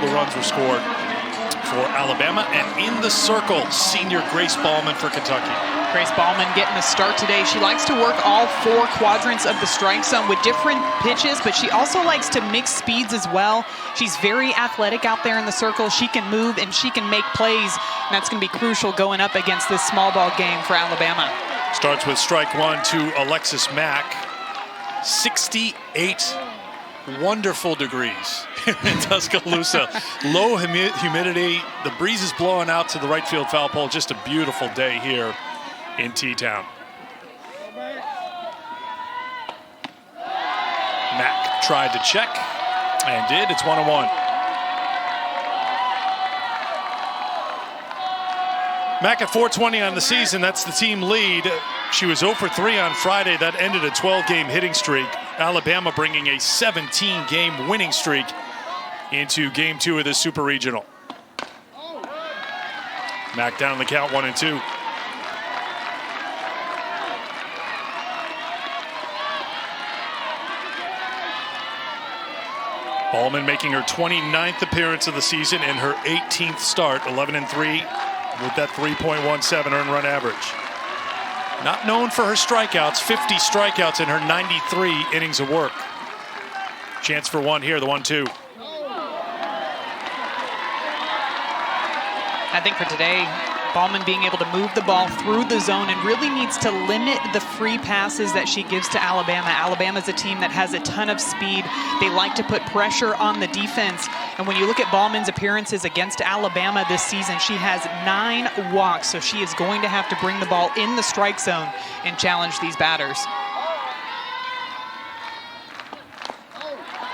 the runs were scored for Alabama. And in the circle, senior Grace Ballman for Kentucky. Grace Ballman getting the start today. She likes to work all 4 quadrants of the strike zone with different pitches, but she also likes to mix speeds as well. She's very athletic out there in the circle. She can move and she can make plays, and that's going to be crucial going up against this small ball game for Alabama. Starts with strike 1 to Alexis Mack. 68 wonderful degrees in Tuscaloosa. Low humidity. The breeze is blowing out to the right field foul pole. Just a beautiful day here in T-Town. Mack tried to check and did. It's 1-1. Mack at 420 on the season. That's the team lead. She was 0 for 3 on Friday. That ended a 12-game hitting streak. Alabama bringing a 17-game winning streak into Game 2 of the Super Regional. Mack down the count 1-2. Ballman making her 29th appearance of the season and her 18th start, 11-3 with that 3.17 earned run average. Not known for her strikeouts, 50 strikeouts in her 93 innings of work. Chance for one here, the 1-2. I think for today, Ballman being able to move the ball through the zone and really needs to limit the free passes that she gives to Alabama. Alabama's a team that has a ton of speed. They like to put pressure on the defense. And when you look at Ballman's appearances against Alabama this season, she has 9 walks. So she is going to have to bring the ball in the strike zone and challenge these batters.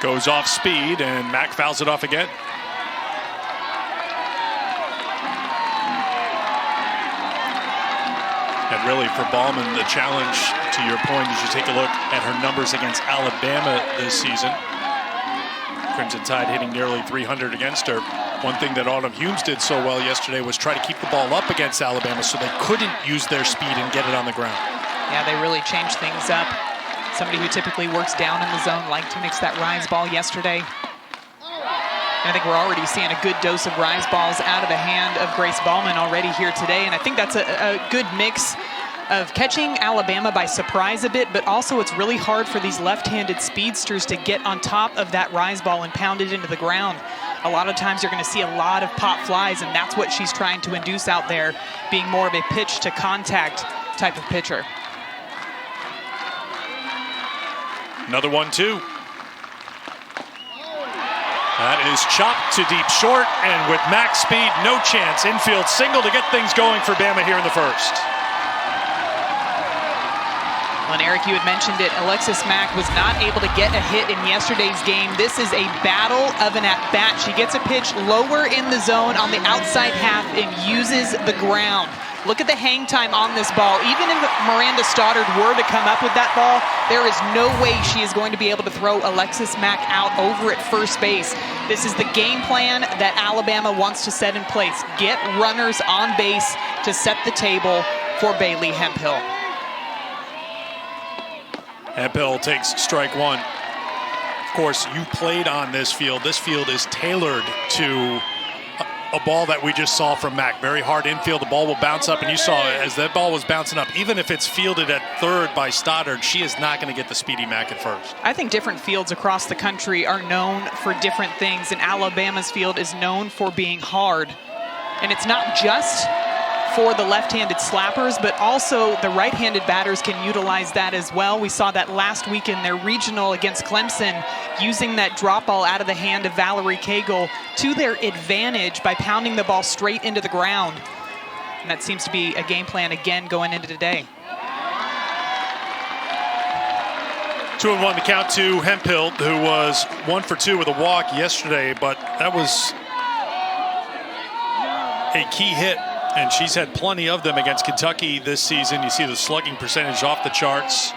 Goes off speed and Mack fouls it off again. And really for Ballman, the challenge, to your point, as you take a look at her numbers against Alabama this season. Crimson Tide hitting nearly 300 against her. One thing that Autumn Humes did so well yesterday was try to keep the ball up against Alabama so they couldn't use their speed and get it on the ground. Yeah, they really changed things up. Somebody who typically works down in the zone liked to mix that rise ball yesterday. And I think we're already seeing a good dose of rise balls out of the hand of Grace Ballman already here today. And I think that's a good mix of catching Alabama by surprise a bit, but also it's really hard for these left-handed speedsters to get on top of that rise ball and pound it into the ground. A lot of times you're going to see a lot of pop flies, and that's what she's trying to induce out there, being more of a pitch to contact type of pitcher. Another 1-2. That is chopped to deep short, and with max speed, no chance. Infield single to get things going for Bama here in the first. Well, and Eric, you had mentioned it. Alexis Mack was not able to get a hit in yesterday's game. This is a battle of an at-bat. She gets a pitch lower in the zone on the outside half and uses the ground. Look at the hang time on this ball. Even if Miranda Stoddard were to come up with that ball, there is no way she is going to be able to throw Alexis Mack out over at first base. This is the game plan that Alabama wants to set in place. Get runners on base to set the table for Bailey Hemphill. Hemphill takes strike 1. Of course, you played on this field. This field is tailored to a ball that we just saw from Mack. Very hard infield. The ball will bounce up, and you saw as that ball was bouncing up, even if it's fielded at third by Stoddard, she is not going to get the speedy Mack at first. I think different fields across the country are known for different things, and Alabama's field is known for being hard. And it's not just for the left-handed slappers, but also the right-handed batters can utilize that as well. We saw that last week in their regional against Clemson, using that drop ball out of the hand of Valerie Cagle to their advantage by pounding the ball straight into the ground. And that seems to be a game plan again going into today. 2-1 the count to Hemphill, who was 1 for 2 with a walk yesterday, but that was a key hit. And she's had plenty of them against Kentucky this season. You see the slugging percentage off the charts,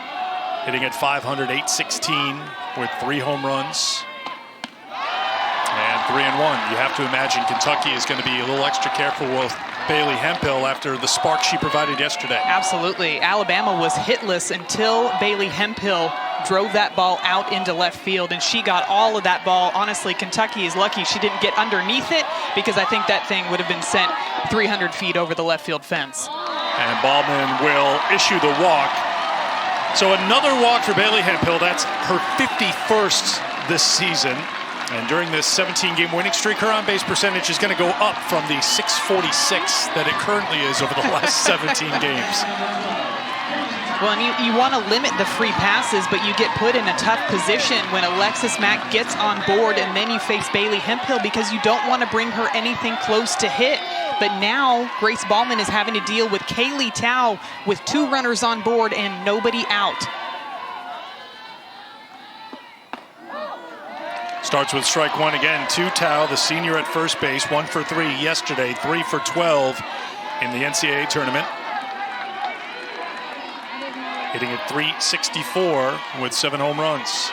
hitting at .500, .816 with 3 home runs. And 3-1. You have to imagine Kentucky is going to be a little extra careful with Bailey Hemphill after the spark she provided yesterday. Absolutely. Alabama was hitless until Bailey Hemphill drove that ball out into left field, and she got all of that ball. Honestly, Kentucky is lucky she didn't get underneath it, because I think that thing would have been sent 300 feet over the left field fence. And Ballman will issue the walk. So another walk for Bailey Hemphill. That's her 51st this season. And during this 17-game winning streak, her on-base percentage is going to go up from the .646 that it currently is over the last 17 games. Well, and you want to limit the free passes, but you get put in a tough position when Alexis Mack gets on board, and then you face Bailey Hemphill, because you don't want to bring her anything close to hit. But now Grace Ballman is having to deal with Kaylee Tao with 2 runners on board and nobody out. Starts with strike one again. Tao, the senior at first base, 1 for 3 yesterday, 3 for 12 in the NCAA tournament. Hitting at .364 with 7 home runs.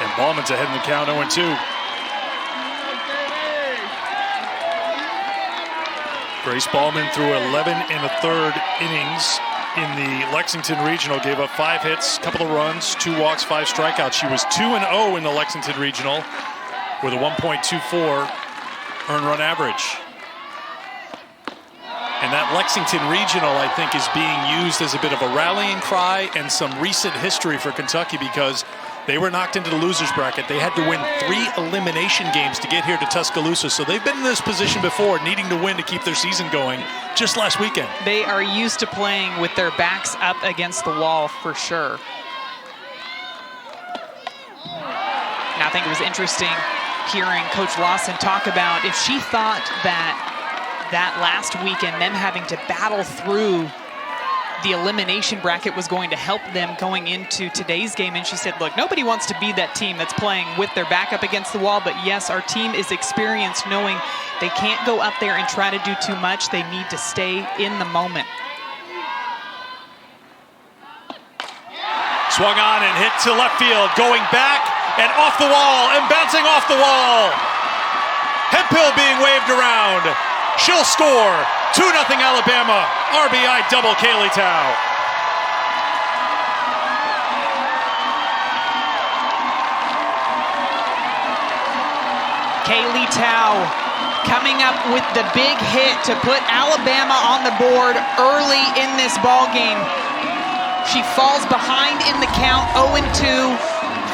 And Ballman's ahead in the count, 0-2. Grace Ballman threw 11 1/3 innings in the Lexington Regional, gave up 5 hits, a couple of runs, 2 walks, 5 strikeouts. She was 2-0 in the Lexington Regional with a 1.24 earned run average. And that Lexington Regional, I think, is being used as a bit of a rallying cry and some recent history for Kentucky, because they were knocked into the loser's bracket. They had to win 3 elimination games to get here to Tuscaloosa. So they've been in this position before, needing to win to keep their season going just last weekend. They are used to playing with their backs up against the wall for sure. Now, I think it was interesting hearing Coach Lawson talk about if she thought that last weekend, them having to battle through the elimination bracket was going to help them going into today's game. And she said, look, nobody wants to be that team that's playing with their back up against the wall, but yes, our team is experienced knowing they can't go up there and try to do too much. They need to stay in the moment. Swung on and hit to left field, going back and off the wall and bouncing off the wall. Hemphill being waved around. She'll score. 2-0 Alabama. RBI double Kaylee Tao. Kaylee Tao coming up with the big hit to put Alabama on the board early in this ball game. She falls behind in the count, 0-2,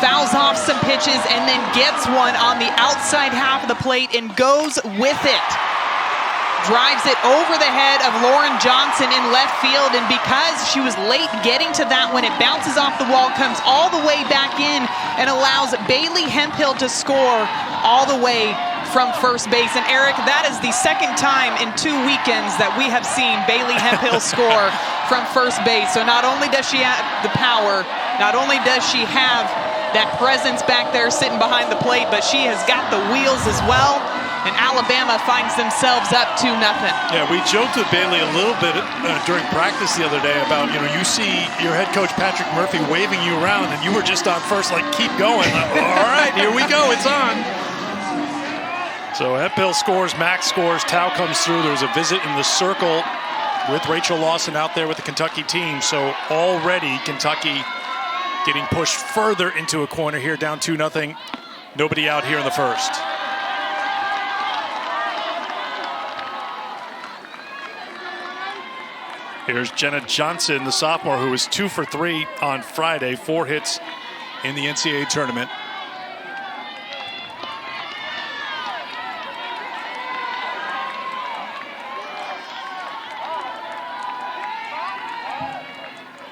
fouls off some pitches, and then gets one on the outside half of the plate and goes with it. Drives it over the head of Lauren Johnson in left field, and because she was late getting to that one, it bounces off the wall, comes all the way back in, and allows Bailey Hemphill to score all the way from first base. And Eric, that is the second time in 2 weekends that we have seen Bailey Hemphill score from first base. So not only does she have the power, not only does she have that presence back there sitting behind the plate, but she has got the wheels as well. And Alabama finds themselves up 2-0. Yeah, we joked with Bailey a little bit during practice the other day about, you see your head coach Patrick Murphy waving you around, and you were just on first, like, keep going. All right, here we go, it's on. So Hemphill scores, Max scores, Tao comes through. There's a visit in the circle with Rachel Lawson out there with the Kentucky team. So already Kentucky getting pushed further into a corner here, down 2-0. Nobody out here in the first. Here's Jenna Johnson, the sophomore, who was 2 for 3 on Friday, 4 hits in the NCAA tournament.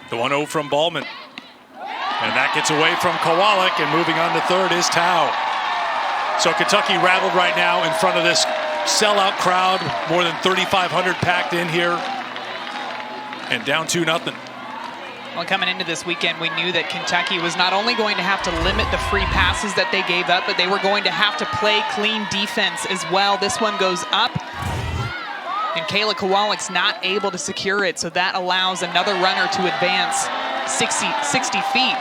The 1-0 from Ballman. And that gets away from Kowalik, and moving on to third is Tao. So Kentucky rattled right now in front of this sellout crowd, more than 3,500 packed in here. And down 2-0. Well, coming into this weekend, we knew that Kentucky was not only going to have to limit the free passes that they gave up, but they were going to have to play clean defense as well. This one goes up, and Kayla Kowalik's not able to secure it, so that allows another runner to advance 60 feet.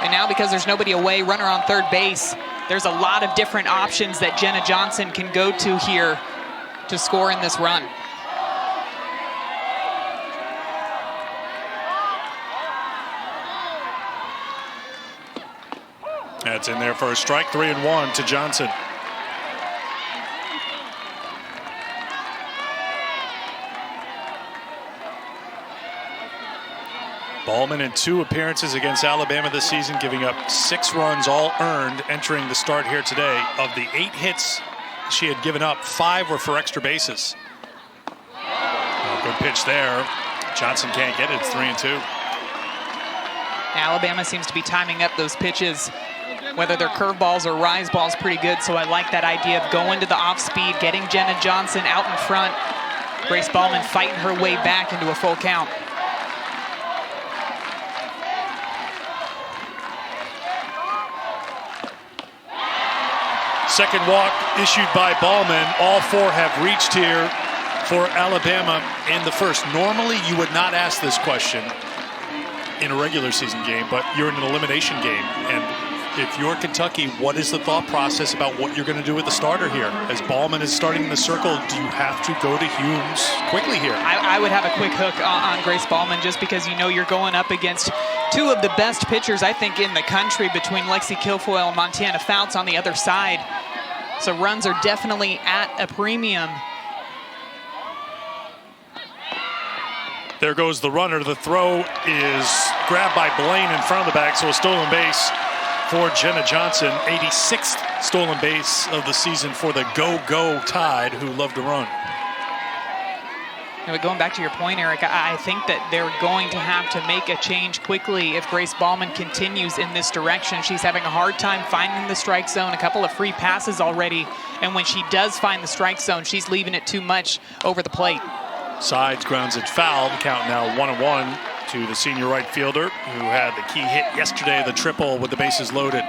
And now because there's nobody away, runner on third base, there's a lot of different options that Jenna Johnson can go to here to score in this run. That's in there for a strike, 3-1 to Johnson. Ballman in 2 appearances against Alabama this season, giving up 6 runs, all earned, entering the start here today. Of the 8 hits she had given up, 5 were for extra bases. Oh, good pitch there. Johnson can't get it. It's 3-2. Alabama seems to be timing up those pitches, whether they're curveballs or rise balls, pretty good. So I like that idea of going to the off speed, getting Jenna Johnson out in front. Grace Ballman fighting her way back into a full count. Second walk issued by Ballman. All 4 have reached here for Alabama in the first. Normally, you would not ask this question in a regular season game, but you're in an elimination game. And if you're Kentucky, what is the thought process about what you're going to do with the starter here? As Ballman is starting in the circle, do you have to go to Humes quickly here? I would have a quick hook on Grace Ballman, just because you know you're going up against 2 of the best pitchers, I think, in the country, between Lexi Kilfoyle and Montana Fouts on the other side. So runs are definitely at a premium. There goes the runner. The throw is grabbed by Blaine in front of the bag, so a stolen base for Jenna Johnson. 86th stolen base of the season for the Go-Go Tide, who love to run. But going back to your point, Eric, I think that they're going to have to make a change quickly if Grace Ballman continues in this direction. She's having a hard time finding the strike zone, a couple of free passes already, and when she does find the strike zone, she's leaving it too much over the plate. Sides grounds it foul. The count now 1-1 to the senior right fielder, who had the key hit yesterday, the triple with the bases loaded.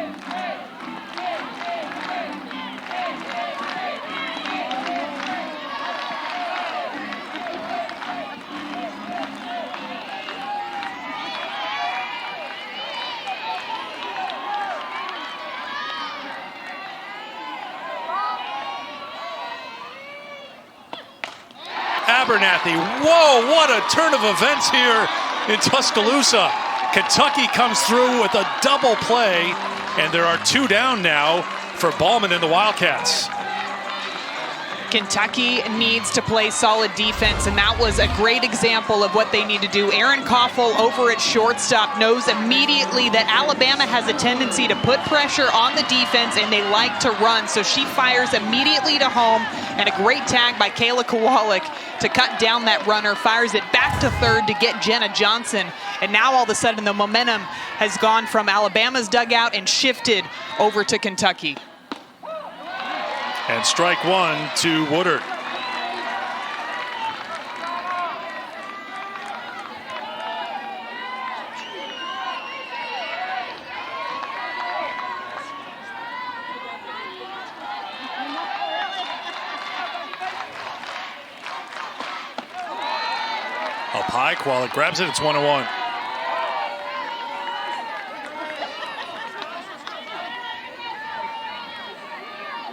Abernathy, whoa, what a turn of events here in Tuscaloosa. Kentucky comes through with a double play, and there are 2 down now for Ballman and the Wildcats. Kentucky needs to play solid defense, and that was a great example of what they need to do. Erin Koffel over at shortstop knows immediately that Alabama has a tendency to put pressure on the defense, and they like to run, so she fires immediately to home, and a great tag by Kayla Kowalik to cut down that runner, fires it back to third to get Jenna Johnson, and now all of a sudden the momentum has gone from Alabama's dugout and shifted over to Kentucky. And strike 1 to Woodard. Up high, Kowalik grabs it, it's 1-1.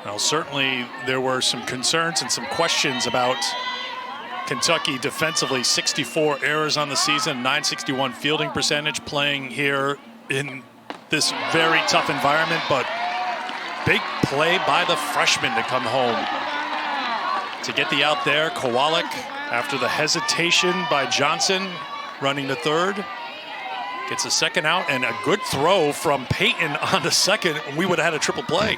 Well, certainly there were some concerns and some questions about Kentucky defensively. 64 errors on the season, 961 fielding percentage, playing here in this very tough environment, but big play by the freshman to come home. To get the out there, Kowalik, after the hesitation by Johnson, running to third, gets a second out, and a good throw from Peyton on the second, and we would have had a triple play.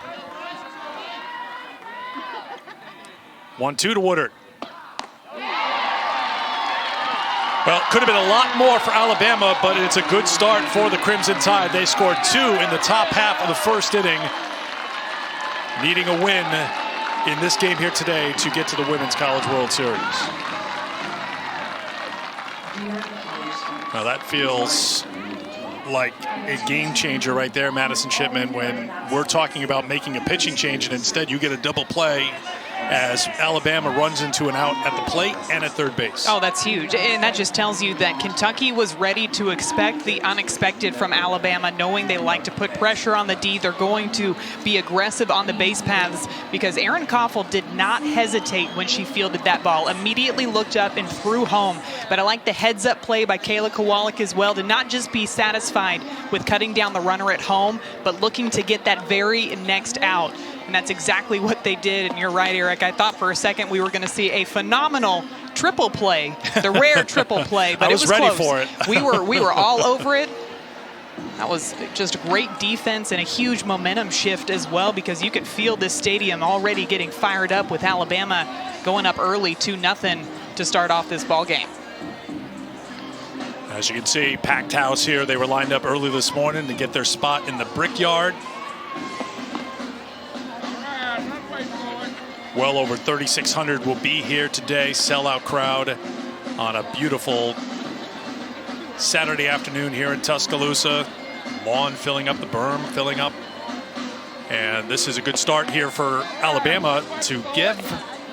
1-2 to Woodard. Well, could have been a lot more for Alabama, but it's a good start for the Crimson Tide. They scored 2 in the top half of the first inning, needing a win in this game here today to get to the Women's College World Series. Now that feels like a game changer right there, Madison Shipman, when we're talking about making a pitching change and instead you get a double play as Alabama runs into an out at the plate and at third base. Oh, that's huge. And that just tells you that Kentucky was ready to expect the unexpected from Alabama, knowing they like to put pressure on the D. They're going to be aggressive on the base paths because Erin Koffel did not hesitate when she fielded that ball. Immediately looked up and threw home. But I like the heads-up play by Kayla Kowalik as well, to not just be satisfied with cutting down the runner at home, but looking to get that very next out. And that's exactly what they did. And you're right, Eric. I thought for a second we were going to see a phenomenal triple play, the rare triple play, but I was it was ready close. for it. we were all over it. That was just great defense and a huge momentum shift as well, because you could feel this stadium already getting fired up with Alabama going up early 2-0 to start off this ball game. As you can see, packed house here. They were lined up early this morning to get their spot in the Brickyard. Well over 3,600 will be here today. Sellout crowd on a beautiful Saturday afternoon here in Tuscaloosa. Lawn filling up, the berm filling up. And this is a good start here for Alabama to give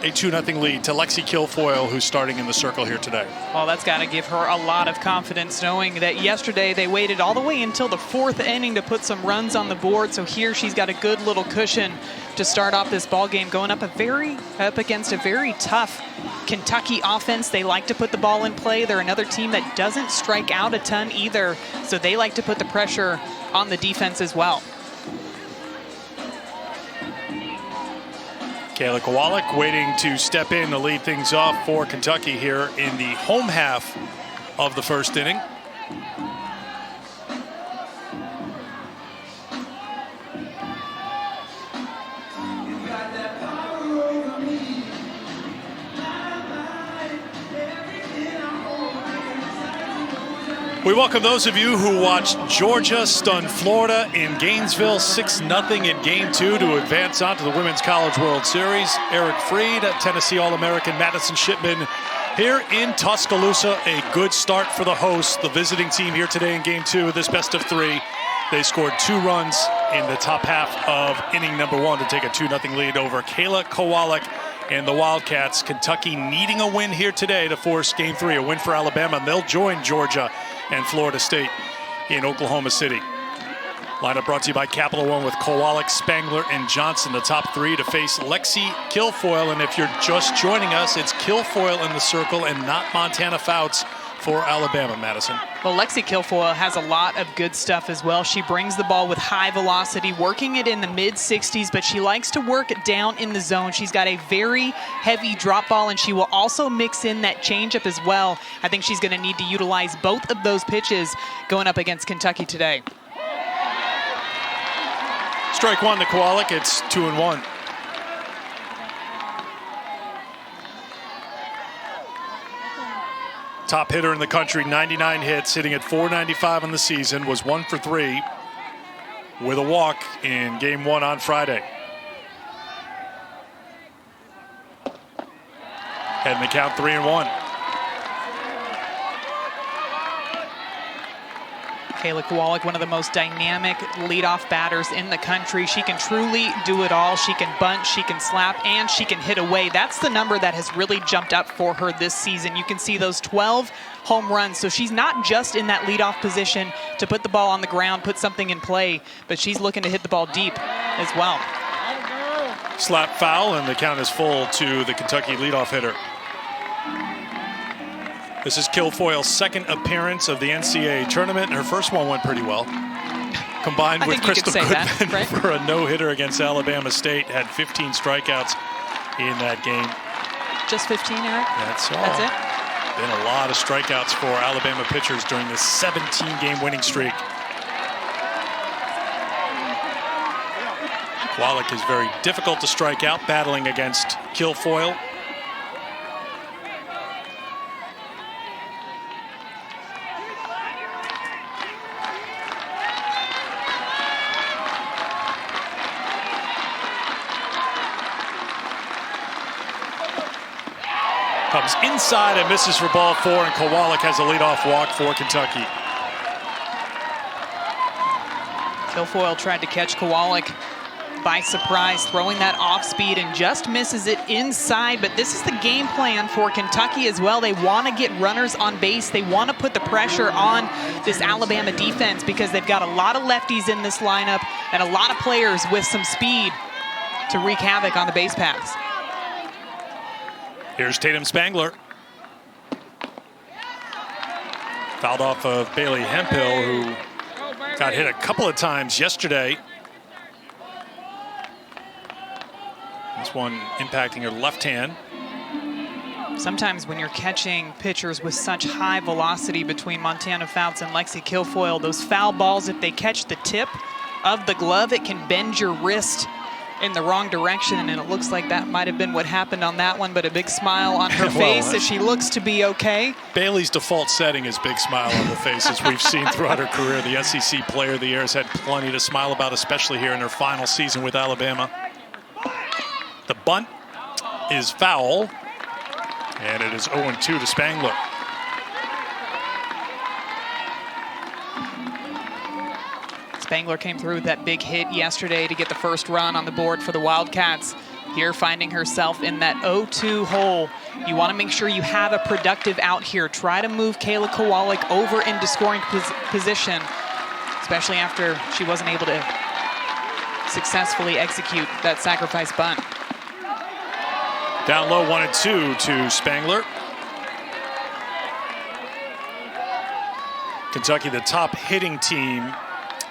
a 2-0 lead to Lexi Kilfoyle, who's starting in the circle here today. Well, that's got to give her a lot of confidence, knowing that yesterday they waited all the way until the 4th inning to put some runs on the board. So here she's got a good little cushion to start off this ball game, going up against a very tough Kentucky offense. They like to put the ball in play. They're another team that doesn't strike out a ton either, so they like to put the pressure on the defense as well. Kayla Kowalik waiting to step in to lead things off for Kentucky here in the home half of the first inning. We welcome those of you who watched Georgia stun Florida in Gainesville 6-0 in Game 2 to advance on to the Women's College World Series. Eric Freed, Tennessee All-American Madison Shipman here in Tuscaloosa. A good start for the hosts, the visiting team here today in Game 2 of this best of 3. They scored 2 runs in the top half of inning number 1 to take a 2-0 lead over Kayla Kowalik and the Wildcats. Kentucky needing a win here today to force Game 3, a win for Alabama, and they'll join Georgia and Florida State in Oklahoma City. Lineup brought to you by Capital One with Kowalik, Spangler, and Johnson, the top 3 to face Lexi Kilfoyle. And if you're just joining us, it's Kilfoyle in the circle and not Montana Fouts for Alabama, Madison. Well, Lexi Kilfoyle has a lot of good stuff as well. She brings the ball with high velocity, working it in the mid-60s, but she likes to work it down in the zone. She's got a very heavy drop ball, and she will also mix in that changeup as well. I think she's going to need to utilize both of those pitches going up against Kentucky today. Strike 1 to Kowalik. It's 2-1. Top hitter in the country, 99 hits, hitting at .495 on the season, was 1 for 3 with a walk in Game 1 on Friday. Heading the count 3-1. Kayla Kowalik, one of the most dynamic leadoff batters in the country. She can truly do it all. She can bunt, she can slap, and she can hit away. That's the number that has really jumped up for her this season. You can see those 12 home runs. So she's not just in that leadoff position to put the ball on the ground, put something in play, but she's looking to hit the ball deep as well. Slap foul, and the count is full to the Kentucky leadoff hitter. This is Kilfoyle's second appearance of the NCAA tournament. Her first one went pretty well. Combined with Crystal Goodman right? for a no-hitter against Alabama State. Had 15 strikeouts in that game. Just 15, Eric? That's all. That's it? Been a lot of strikeouts for Alabama pitchers during this 17-game winning streak. Kowalik is very difficult to strike out, battling against Kilfoyle. Comes inside and misses for ball 4, and Kowalik has a leadoff walk for Kentucky. Kilfoyle tried to catch Kowalik by surprise, throwing that off speed and just misses it inside. But this is the game plan for Kentucky as well. They want to get runners on base. They want to put the pressure on this Alabama defense because they've got a lot of lefties in this lineup and a lot of players with some speed to wreak havoc on the base paths. Here's Tatum Spangler. Fouled off of Bailey Hemphill, who got hit a couple of times yesterday. This one impacting her left hand. Sometimes when you're catching pitchers with such high velocity between Montana Fouts and Lexi Kilfoyle, those foul balls, if they catch the tip of the glove, it can bend your wrist in the wrong direction, and it looks like that might have been what happened on that one, but a big smile on her face as she looks to be okay. Bailey's default setting is big smile on the face, as we've seen throughout her career. The SEC Player of the Year has had plenty to smile about, especially here in her final season with Alabama. The bunt is foul, and it is 0-2 to Spangler. Spangler came through with that big hit yesterday to get the first run on the board for the Wildcats. Here finding herself in that 0-2 hole. You want to make sure you have a productive out here. Try to move Kayla Kowalik over into scoring position, especially after she wasn't able to successfully execute that sacrifice bunt. Down low 1-2 to Spangler. Kentucky, the top hitting team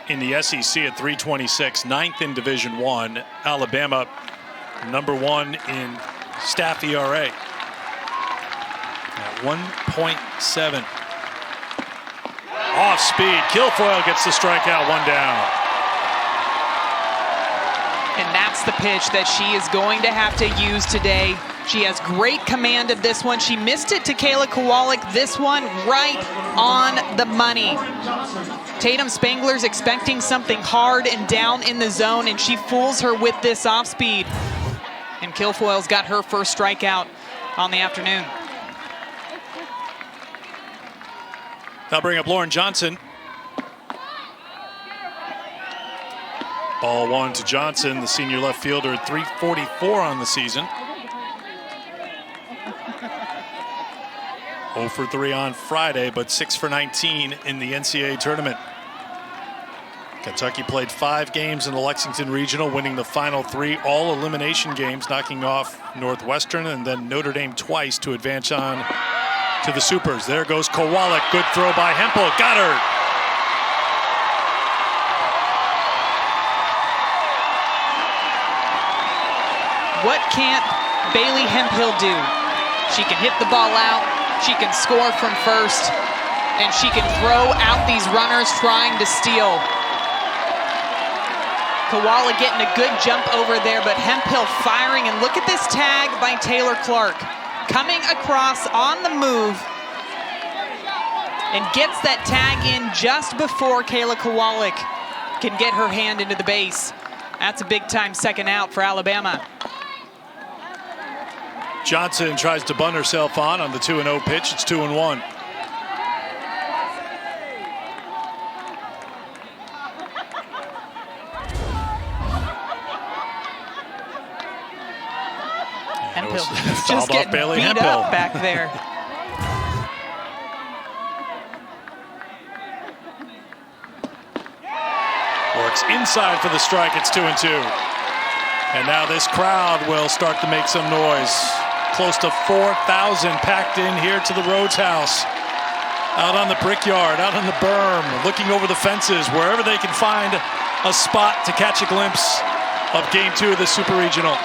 in the SEC at 326, 9th in Division I. Alabama, #1 in staff ERA at 1.7. Off speed, Kilfoyle gets the strikeout, 1 down. And that's the pitch that she is going to have to use today. She has great command of this one. She missed it to Kayla Kowalik. This one right on the money. Tatum Spangler's expecting something hard and down in the zone, and she fools her with this off speed. And Kilfoyle's got her first strikeout on the afternoon. That'll bring up Lauren Johnson. Ball 1 to Johnson, the senior left fielder, at 344 on the season. 0 for 3 on Friday, but 6 for 19 in the NCAA tournament. Kentucky played 5 games in the Lexington Regional, winning the final 3 all-elimination games, knocking off Northwestern and then Notre Dame twice to advance on to the Supers. There goes Kowalik. Good throw by Hemphill. Got her. What can't Bailey Hemphill do? She can hit the ball out, she can score from first, and she can throw out these runners trying to steal. Kowalik getting a good jump over there, but Hemphill firing, and look at this tag by Taylor Clark. Coming across on the move and gets that tag in just before Kayla Kowalik can get her hand into the base. That's a big-time second out for Alabama. Johnson tries to bunt herself on the 2-0 pitch. It's 2-1. Hemphill just getting beat up back there. Works inside for the strike. It's 2-2. And now this crowd will start to make some noise. Close to 4,000 packed in here to the Rhodes House. Out on the Brickyard, out on the berm, looking over the fences, wherever they can find a spot to catch a glimpse of Game 2 of the Super Regional.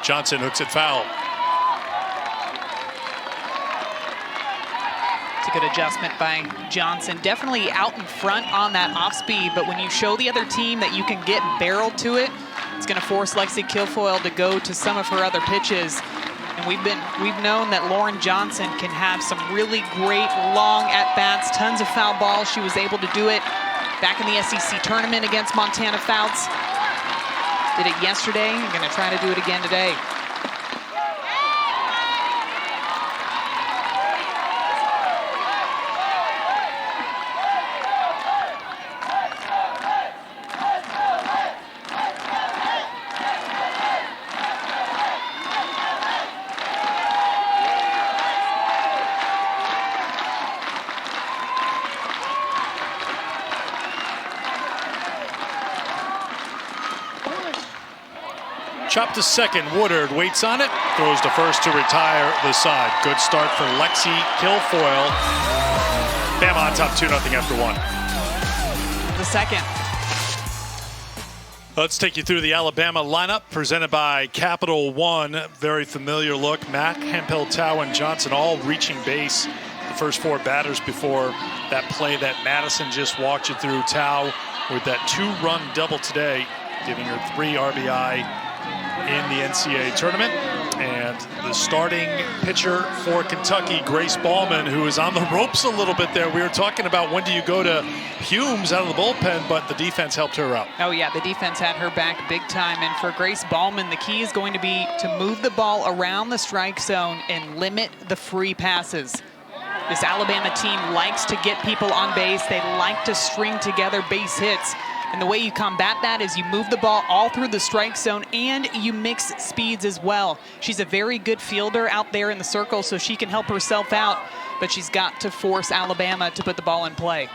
Johnson hooks it foul. It's a good adjustment by Johnson. Definitely out in front on that off speed, but when you show the other team that you can get barreled to it, It's going to force Lexi Kilfoyle to go to some of her other pitches. And we've known that Lauren Johnson can have some really great long at-bats, tons of foul balls. She was able to do it back in the SEC tournament against Montana Fouts. Did it yesterday. You're going to try to do it again today. Chop to second, Woodard waits on it, throws to first to retire the side. Good start for Lexi Kilfoyle. Bama on top 2-0 after 1. The second. Let's take you through the Alabama lineup presented by Capital One. Very familiar look. Mack, Hemphill, Tao, and Johnson all reaching base. The first 4 batters before that play that Madison just walked you through. Tao with that 2-run double today, giving her 3 RBI in the NCAA tournament. And the starting pitcher for Kentucky, Grace Ballman, who is on the ropes a little bit there. We were talking about when do you go to Humes out of the bullpen, but the defense helped her out. Oh yeah, the defense had her back big time. And for Grace Ballman, the key is going to be to move the ball around the strike zone and limit the free passes. This Alabama team likes to get people on base. They like to string together base hits. And the way you combat that is you move the ball all through the strike zone and you mix speeds as well. She's a very good fielder out there in the circle, so she can help herself out, but she's got to force Alabama to put the ball in play.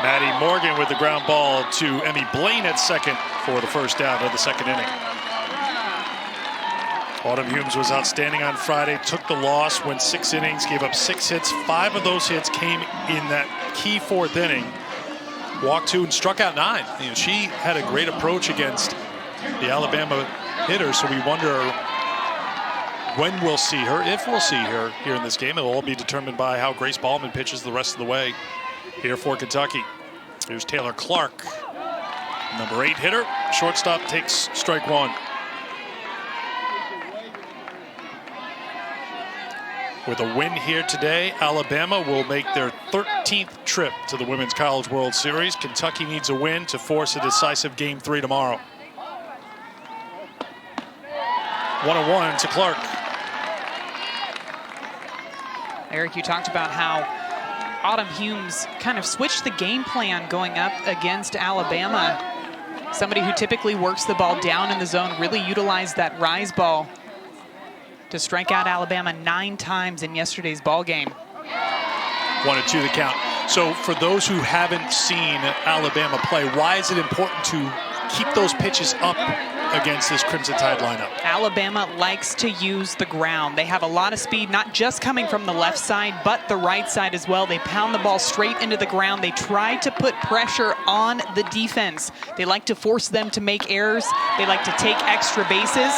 Maddie Morgan with the ground ball to Emmy Blaine at second for the first out of the second inning. Autumn Humes was outstanding on Friday, took the loss, went 6 innings, gave up 6 hits. 5 of those hits came in that key 4th inning. Walked 2 and struck out 9. You know, she had a great approach against the Alabama hitters, so we wonder when we'll see her, if we'll see her here in this game. It'll all be determined by how Grace Ballman pitches the rest of the way here for Kentucky. Here's Taylor Clark, number 8 hitter. Shortstop takes strike 1. With a win here today, Alabama will make their 13th trip to the Women's College World Series. Kentucky needs a win to force a decisive Game 3 tomorrow. 1-1 to Clark. Eric, you talked about how Autumn Humes kind of switched the game plan going up against Alabama. Somebody who typically works the ball down in the zone really utilized that rise ball to strike out Alabama 9 times in yesterday's ball game. 1-2 the count. So for those who haven't seen Alabama play, why is it important to keep those pitches up against this Crimson Tide lineup? Alabama likes to use the ground. They have a lot of speed, not just coming from the left side, but the right side as well. They pound the ball straight into the ground. They try to put pressure on the defense. They like to force them to make errors. They like to take extra bases.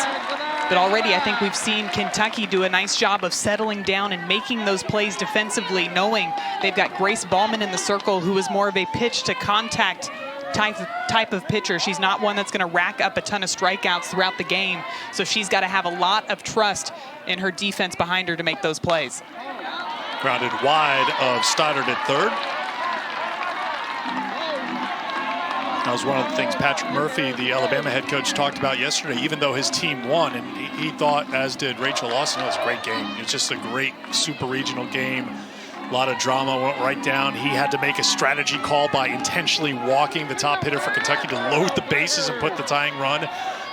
But already I think we've seen Kentucky do a nice job of settling down and making those plays defensively, knowing they've got Grace Ballman in the circle, who is more of a pitch to contact type of pitcher. She's not one that's going to rack up a ton of strikeouts throughout the game. So she's got to have a lot of trust in her defense behind her to make those plays. Grounded wide of Stoddard at third. That was one of the things Patrick Murphy, the Alabama head coach, talked about yesterday, even though his team won. And he thought, as did Rachel Lawson, it was a great game. It's just a great super regional game. A lot of drama went right down. He had to make a strategy call by intentionally walking the top hitter for Kentucky to load the bases and put the tying run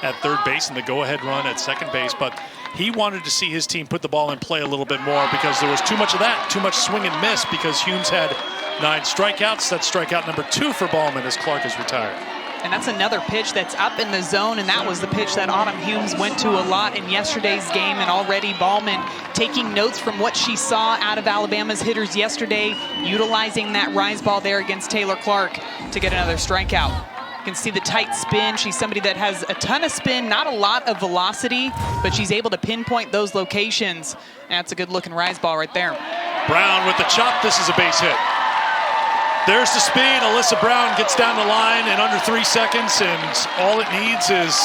at third base and the go-ahead run at second base. But he wanted to see his team put the ball in play a little bit more because there was too much of that, too much swing and miss, because Humes had 9 strikeouts. That's strikeout number 2 for Ballman as Clark is retired. And that's another pitch that's up in the zone, and that was the pitch that Autumn Humes went to a lot in yesterday's game. And already Ballman taking notes from what she saw out of Alabama's hitters yesterday, utilizing that rise ball there against Taylor Clark to get another strikeout. You can see the tight spin. She's somebody that has a ton of spin, not a lot of velocity, but she's able to pinpoint those locations. And that's a good looking rise ball right there. Brown with the chop. This is a base hit. There's the speed. Alyssa Brown gets down the line in under 3 seconds, and all it needs is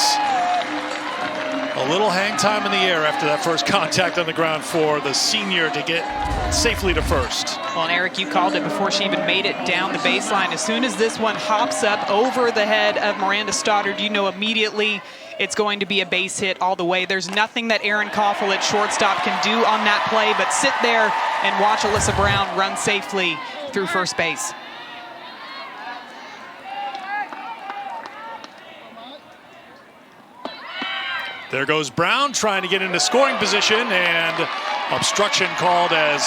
a little hang time in the air after that first contact on the ground for the senior to get safely to first. Well, and Eric, you called it before she even made it down the baseline. As soon as this one hops up over the head of Miranda Stoddard, you know immediately it's going to be a base hit all the way. There's nothing that Erin Koffel at shortstop can do on that play but sit there and watch Alyssa Brown run safely through first base. There goes Brown trying to get into scoring position, and obstruction called as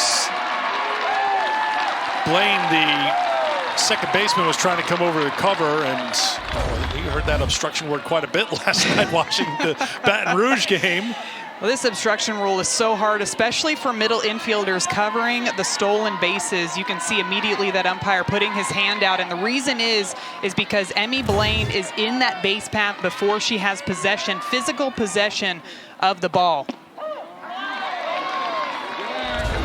Blaine, the second baseman, was trying to come over to cover, and we heard that obstruction word quite a bit last night watching the Baton Rouge game. Well, this obstruction rule is so hard, especially for middle infielders covering the stolen bases. You can see immediately that umpire putting his hand out, and the reason is because Emmy Blaine is in that base path before she has possession, physical possession of the ball.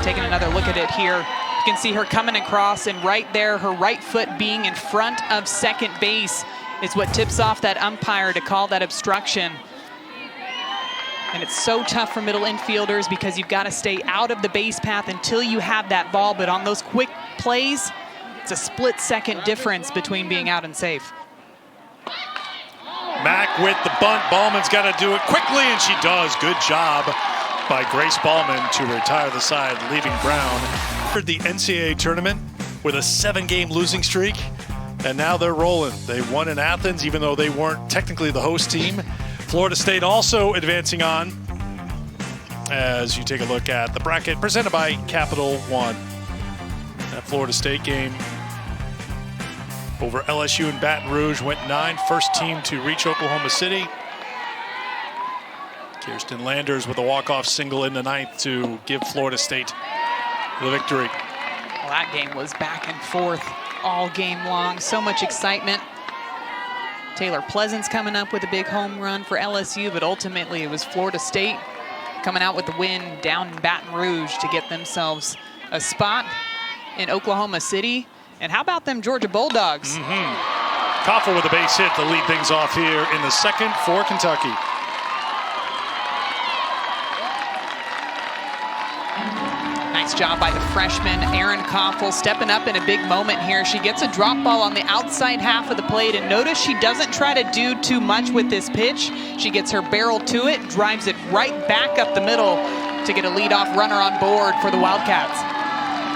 Taking another look at it here. You can see her coming across, and right there, her right foot being in front of second base is what tips off that umpire to call that obstruction. And it's so tough for middle infielders because you've got to stay out of the base path until you have that ball. But on those quick plays, it's a split-second difference between being out and safe. Mack with the bunt. Ballman's got to do it quickly, and she does. Good job by Grace Ballman to retire the side, leaving Brown. The NCAA tournament with a 7-game losing streak, and now they're rolling. They won in Athens, even though they weren't technically the host team. Florida State also advancing on as you take a look at the bracket presented by Capital One. That Florida State game over LSU and Baton Rouge went 9, first team to reach Oklahoma City. Kirsten Landers with a walk-off single in the 9th to give Florida State the victory. Well, that game was back and forth all game long. So much excitement. Taylor Pleasance coming up with a big home run for LSU, but ultimately it was Florida State coming out with the win down in Baton Rouge to get themselves a spot in Oklahoma City. And how about them Georgia Bulldogs? Koffel with a base hit to lead things off here in the second for Kentucky. Nice job by the freshman, Erin Koffel, stepping up in a big moment here. She gets a drop ball on the outside half of the plate, and notice she doesn't try to do too much with this pitch. She gets her barrel to it, drives it right back up the middle to get a leadoff runner on board for the Wildcats.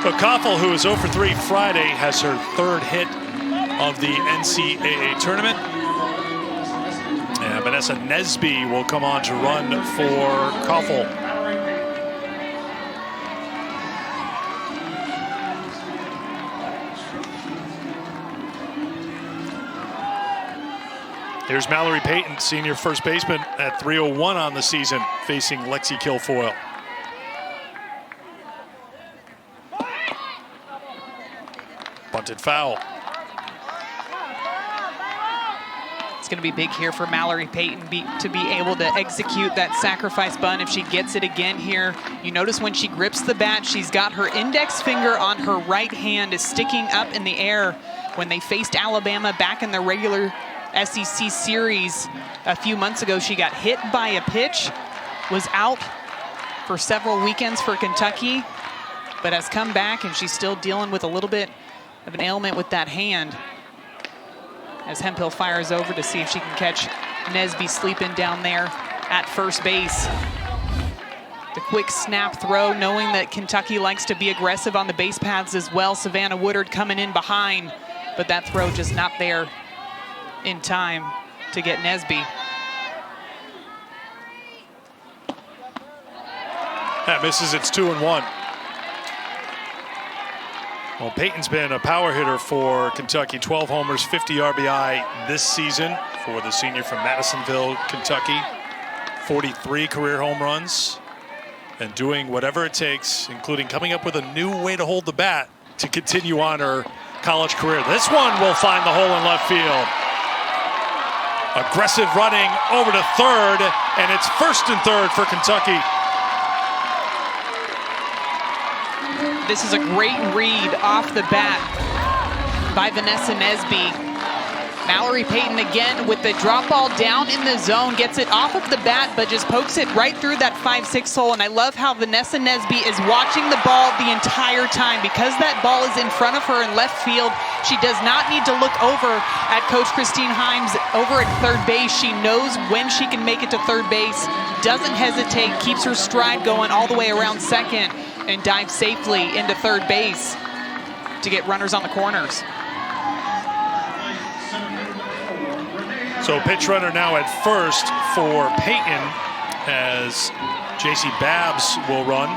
But Koffel, who is 0 for 3 Friday, has her 3rd hit of the NCAA tournament. And Vanessa Nesby will come on to run for Koffel. Here's Mallory Payton, senior first baseman at 301 on the season, facing Lexi Kilfoyle. Bunted foul. It's going to be big here for Mallory Payton to be able to execute that sacrifice bunt if she gets it again here. You notice when she grips the bat, she's got her index finger on her right hand is sticking up in the air. When they faced Alabama back in the regular SEC series a few months ago, she got hit by a pitch, was out for several weekends for Kentucky, but has come back, and she's still dealing with a little bit of an ailment with that hand. As Hemphill fires over to see if she can catch Nesby sleeping down there at first base. The quick snap throw, knowing that Kentucky likes to be aggressive on the base paths as well. Savannah Woodard coming in behind, but that throw just not there in time to get Nesby. That misses, it's 2-1. Well, Payton's been a power hitter for Kentucky. 12 homers, 50 RBI this season for the senior from Madisonville, Kentucky. 43 career home runs, and doing whatever it takes, including coming up with a new way to hold the bat to continue on her college career. This one will find the hole in left field. Aggressive running over to third, and it's 1st and 3rd for Kentucky. This is a great read off the bat by Vanessa Nesby. Mallory Payton again with the drop ball down in the zone, gets it off of the bat, but just pokes it right through that 5-6 hole. And I love how Vanessa Nesby is watching the ball the entire time. Because that ball is in front of her in left field, she does not need to look over at Coach Christine Himes over at third base. She knows when she can make it to third base, doesn't hesitate, keeps her stride going all the way around second, and dives safely into third base to get runners on the corners. So pitch runner now at first for Payton as JC Babbs will run.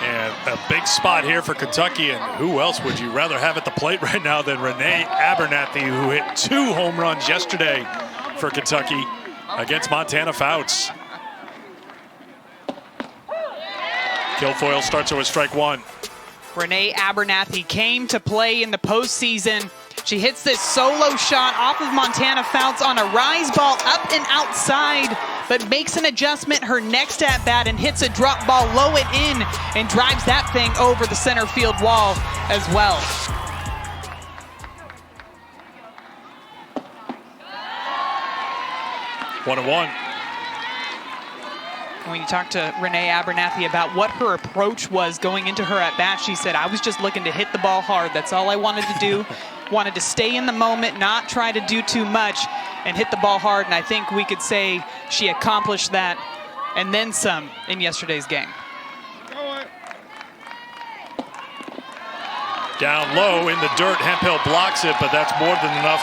And a big spot here for Kentucky. And who else would you rather have at the plate right now than Renee Abernathy, who hit 2 home runs yesterday for Kentucky against Montana Fouts. Kilfoyle starts her with strike 1. Renee Abernathy came to play in the postseason. She hits this solo shot off of Montana Fouts on a rise ball up and outside, but makes an adjustment her next at bat and hits a drop ball low and in and drives that thing over the center field wall as well. One and one. When you talked to Renee Abernathy about what her approach was going into her at-bat, she said, I was just looking to hit the ball hard. That's all I wanted to do. Wanted to stay in the moment, not try to do too much, and hit the ball hard. And I think we could say she accomplished that and then some in yesterday's game. Down low in the dirt, Hemphill blocks it, but that's more than enough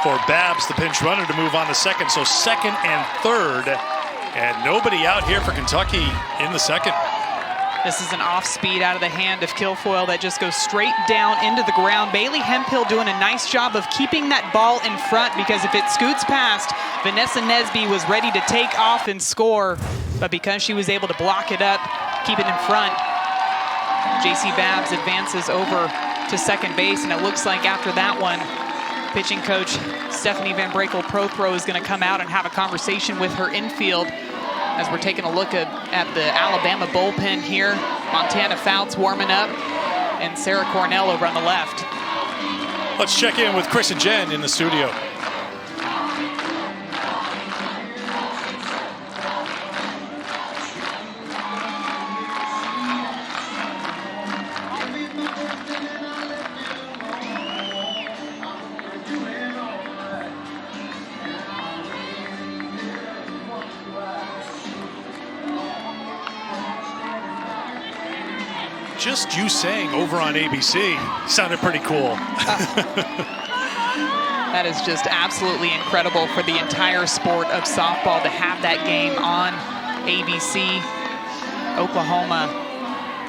for Babbs, the pinch runner, to move on to second. So second and third. And nobody out here for Kentucky in the second. This is an off-speed out of the hand of Kilfoyle that just goes straight down into the ground. Bailey Hemphill doing a nice job of keeping that ball in front, because if it scoots past, Vanessa Nesby was ready to take off and score. But because she was able to block it up, keep it in front, JC Babbs advances over to second base. And it looks like after that one, pitching coach Stephanie Van Brakel-Prothro is going to come out and have a conversation with her infield as we're taking a look at the Alabama bullpen here. Montana Fouts warming up and Sarah Cornell over on the left. Let's check in with Chris and Jen in the studio. Just you saying over on ABC sounded pretty cool. That is just absolutely incredible for the entire sport of softball to have that game on ABC. Oklahoma,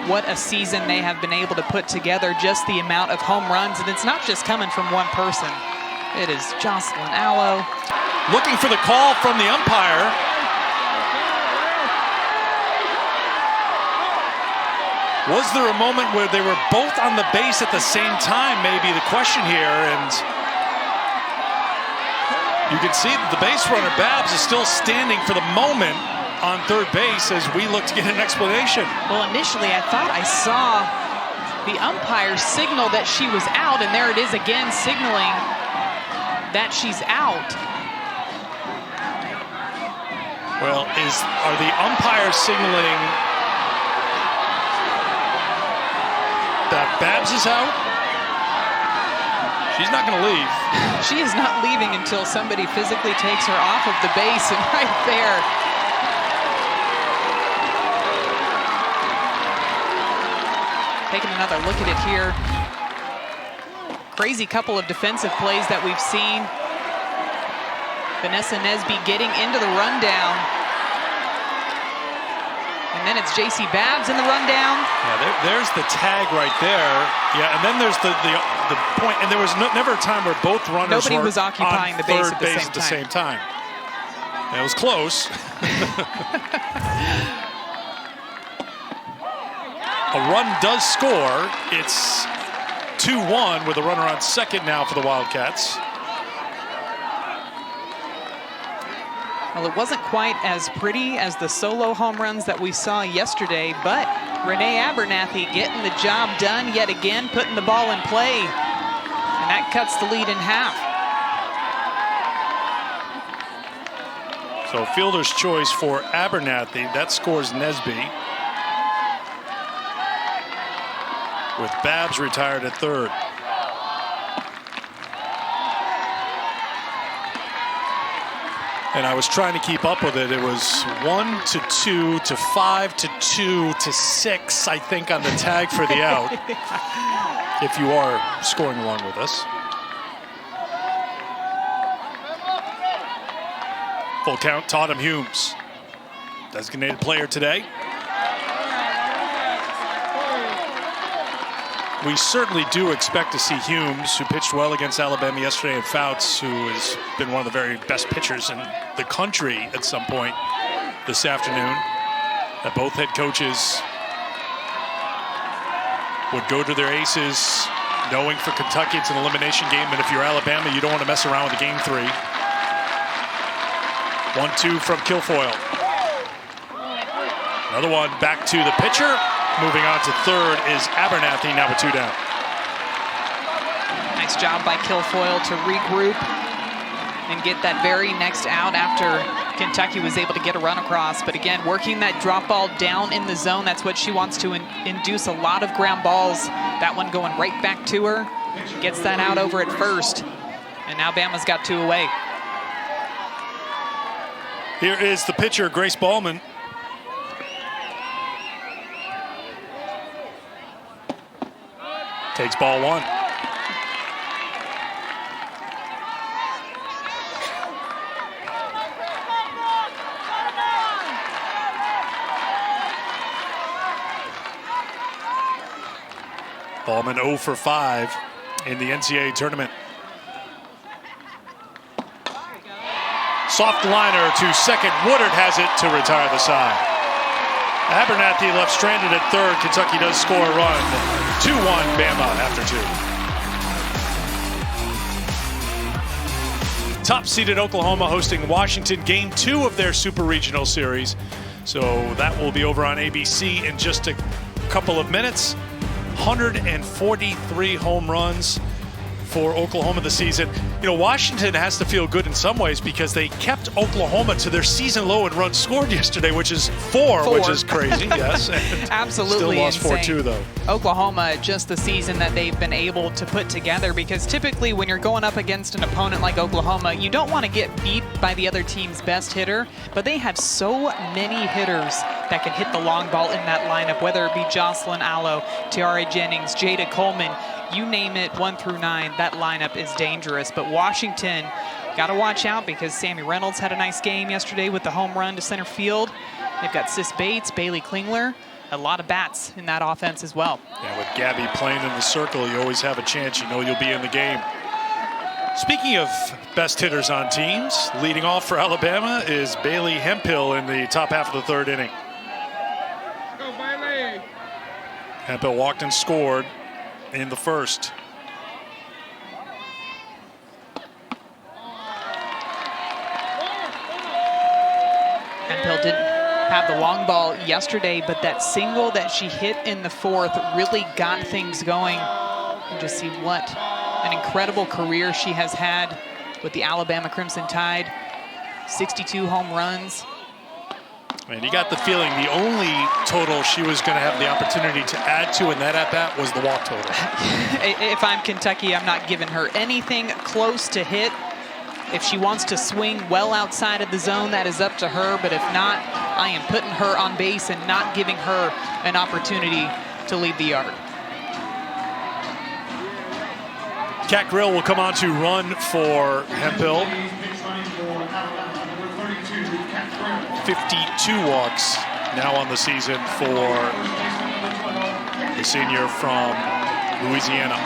what a season they have been able to put together, just the amount of home runs. And it's not just coming from one person. It is Jocelyn Allo. Looking for the call from the umpire. Was there a moment where they were both on the base at the same time? Maybe the question here, and you can see that the base runner Babbs is still standing for the moment on third base as we look to get an explanation. Well, initially I thought I saw the umpire signal that she was out, and there it is again signaling that she's out. Well, are the umpires signaling that Babbs is out? She's not going to leave. She is not leaving until somebody physically takes her off of the base, and right there. Taking another look at it here. Crazy couple of defensive plays that we've seen. Vanessa Nesby getting into the rundown. And then it's JC Babbs in the rundown. Yeah, there's the tag right there. Yeah, and then there's the point. And there was never a time where both runners Nobody were was occupying on the base third at the base same at the time. same time. And it was close. A run does score. It's 2-1 with a runner on second now for the Wildcats. Well, it wasn't quite as pretty as the solo home runs that we saw yesterday, but Renee Abernathy getting the job done yet again, putting the ball in play. And that cuts the lead in half. So fielder's choice for Abernathy. That scores Nesby. With Babs retired at third. And I was trying to keep up with it. It was 1 to 2 to 5 to 2 to 6, I think, on the tag for the out. If you are scoring along with us. Full count, Tatum Humes. Designated player today. We certainly do expect to see Humes, who pitched well against Alabama yesterday, and Fouts, who has been one of the very best pitchers in the country at some point this afternoon, that both head coaches would go to their aces, knowing for Kentucky it's an elimination game, and if you're Alabama, you don't want to mess around with the game 3. 1-2 from Kilfoyle. Another one back to the pitcher. Moving on to third is Abernathy, now with 2 down. Nice job by Kilfoyle to regroup and get that very next out after Kentucky was able to get a run across. But again, working that drop ball down in the zone, that's what she wants to induce a lot of ground balls. That one going right back to her. Gets that out over at first. And now Bama's got 2 away. Here is the pitcher, Grace Ballman. Takes ball 1. Ballman 0 for 5 in the NCAA tournament. Soft liner to second. Woodard has it to retire the side. Abernathy left stranded at third. Kentucky does score a run. 2-1 Bama after 2. Top-seeded Oklahoma hosting Washington, game 2 of their Super Regional Series. So that will be over on ABC in just a couple of minutes. 143 home runs for Oklahoma this season. You know, Washington has to feel good in some ways because they kept Oklahoma to their season low in runs scored yesterday, which is 4. Which is crazy, yes. Absolutely still lost insane. 4-2, though. Oklahoma, just the season that they've been able to put together, because typically when you're going up against an opponent like Oklahoma, you don't want to get beat by the other team's best hitter, but they have so many hitters that can hit the long ball in that lineup, whether it be Jocelyn Allo, Tiare Jennings, Jada Coleman, you name it, 1 through 9, that lineup is dangerous. But Washington, got to watch out because Sammy Reynolds had a nice game yesterday with the home run to center field. They've got Sis Bates, Bailey Klingler, a lot of bats in that offense as well. Yeah, with Gabby playing in the circle, you always have a chance. You know you'll be in the game. Speaking of best hitters on teams, leading off for Alabama is Bailey Hemphill in the top half of the 3rd inning. Go, Bailey. Hemphill walked and scored in the 1st. Hemphill didn't have the long ball yesterday, but that single that she hit in the 4th really got things going. You just see what an incredible career she has had with the Alabama Crimson Tide. 62 home runs. And you got the feeling the only total she was going to have the opportunity to add to in that at-bat was the walk total. If I'm Kentucky, I'm not giving her anything close to hit. If she wants to swing well outside of the zone, that is up to her. But if not, I am putting her on base and not giving her an opportunity to leave the yard. Cat Grill will come on to run for Hemphill. 52 walks now on the season for the senior from Louisiana.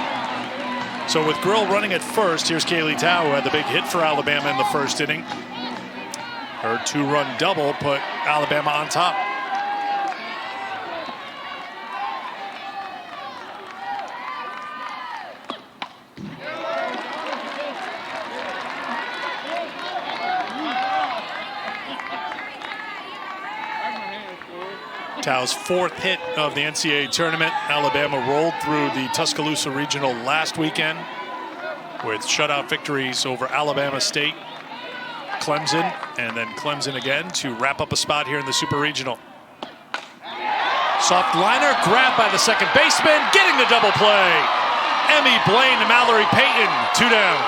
So with Grill running at first, here's Kaylee Tao, who had the big hit for Alabama in the 1st inning. Her 2-run double put Alabama on top. Tao's 4th hit of the NCAA tournament. Alabama rolled through the Tuscaloosa Regional last weekend with shutout victories over Alabama State, Clemson, and then Clemson again to wrap up a spot here in the Super Regional. Soft liner, grabbed by the second baseman, getting the double play. Emmy Blaine to Mallory Payton, 2 down.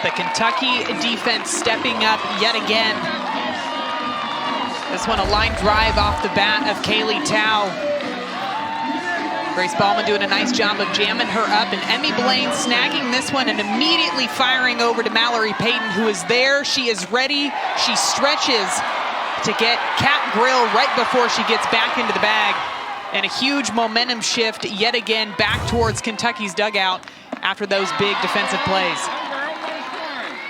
The Kentucky defense stepping up yet again. This one a line drive off the bat of Kaylee Tao. Grace Ballman doing a nice job of jamming her up, and Emmy Blaine snagging this one and immediately firing over to Mallory Payton, who is there. She is ready. She stretches to get Cat Grill right before she gets back into the bag. And a huge momentum shift yet again back towards Kentucky's dugout after those big defensive plays.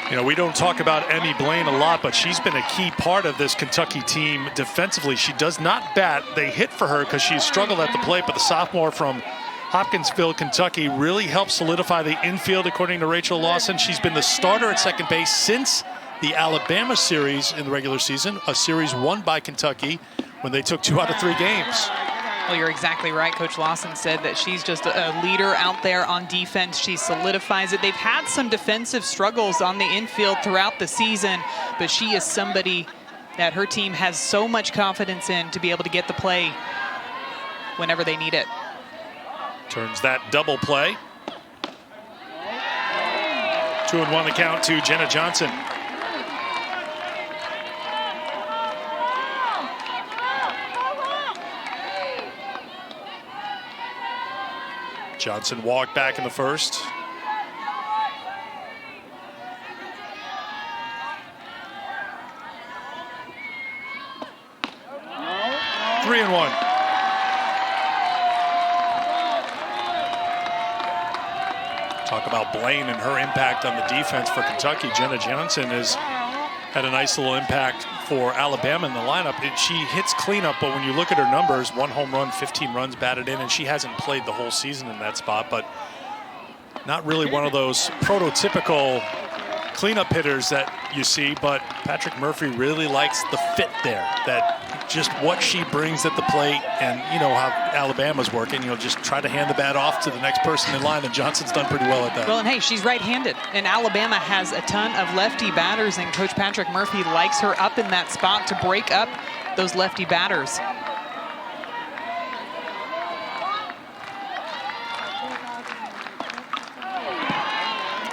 You know, we don't talk about Emmy Blaine a lot, but she's been a key part of this Kentucky team defensively. She does not bat. They hit for her because she's struggled at the plate, but the sophomore from Hopkinsville, Kentucky, really helped solidify the infield, according to Rachel Lawson. She's been the starter at second base since the Alabama series in the regular season, a series won by Kentucky when they took 2 out of 3 games. Well, you're exactly right. Coach Lawson said that she's just a leader out there on defense. She solidifies it. They've had some defensive struggles on the infield throughout the season, but she is somebody that her team has so much confidence in to be able to get the play whenever they need it. Turns that double play. 2-1 the count to Jenna Johnson. Johnson walked back in the first. No. 3-1. Talk about Blaine and her impact on the defense for Kentucky. Jenna Johnson has had a nice little impact for Alabama in the lineup. She hits cleanup, but when you look at her numbers, 1 home run, 15 runs batted in, and she hasn't played the whole season in that spot, but not really one of those prototypical cleanup hitters that you see, but Patrick Murphy really likes the fit there, that just what she brings at the plate, and you know how Alabama's working, you'll just try to hand the bat off to the next person in line, and Johnson's done pretty well at that. Well, and hey, she's right-handed, and Alabama has a ton of lefty batters, and Coach Patrick Murphy likes her up in that spot to break up those lefty batters.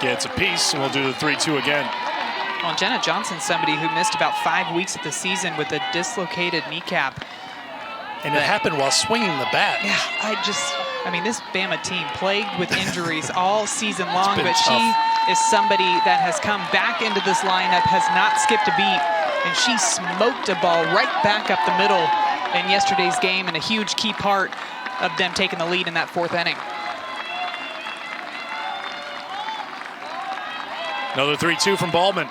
Gets a piece, and we'll do the 3-2 again. Well, Jenna Johnson's somebody who missed about 5 weeks of the season with a dislocated kneecap. And it happened while swinging the bat. Yeah, I mean, this Bama team plagued with injuries all season long, but tough. she is somebody that has come back into this lineup, has not skipped a beat, and she smoked a ball right back up the middle in yesterday's game, and a huge key part of them taking the lead in that 4th inning. Another 3-2 from Ballman.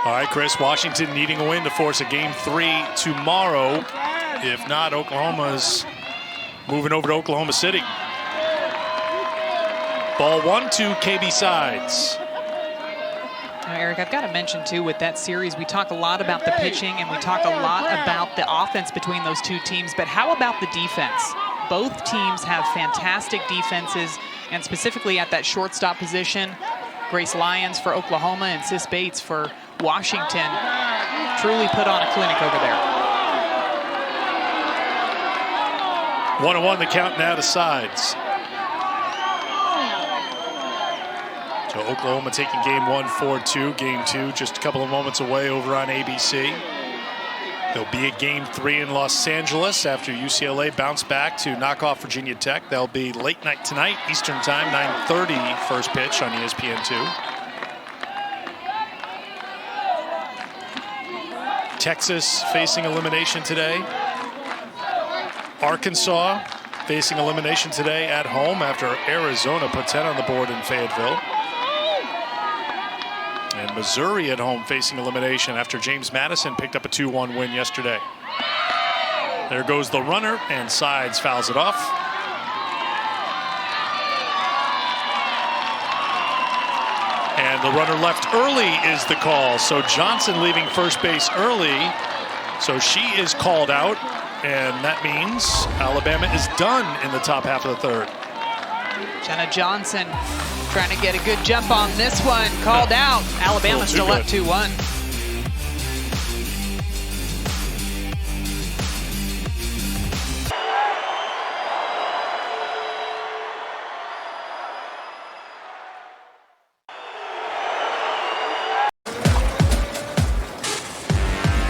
All right, Chris, Washington needing a win to force a Game 3 tomorrow. If not, Oklahoma's moving over to Oklahoma City. Ball 1 to KB Sides. Now, Eric, I've got to mention, too, with that series, we talk a lot about the pitching and we talk a lot about the offense between those two teams, but how about the defense? Both teams have fantastic defenses, and specifically at that shortstop position, Grace Lyons for Oklahoma and Sis Bates for Washington truly put on a clinic over there. 1-1 the count now to Sides. So Oklahoma taking game 1, 4-2. Game 2 just a couple of moments away over on ABC. There'll be a game 3 in Los Angeles after UCLA bounced back to knock off Virginia Tech. That'll be late night tonight, Eastern time, 9:30 first pitch on ESPN2. Texas facing elimination today. Arkansas facing elimination today at home after Arizona put 10 on the board in Fayetteville. And Missouri at home facing elimination after James Madison picked up a 2-1 win yesterday. There goes the runner, and Sides fouls it off. And the runner left early is the call. So Johnson leaving first base early. So she is called out, and that means Alabama is done in the top half of the third. Jenna Johnson trying to get a good jump on this one. Called out. Alabama still up 2-1.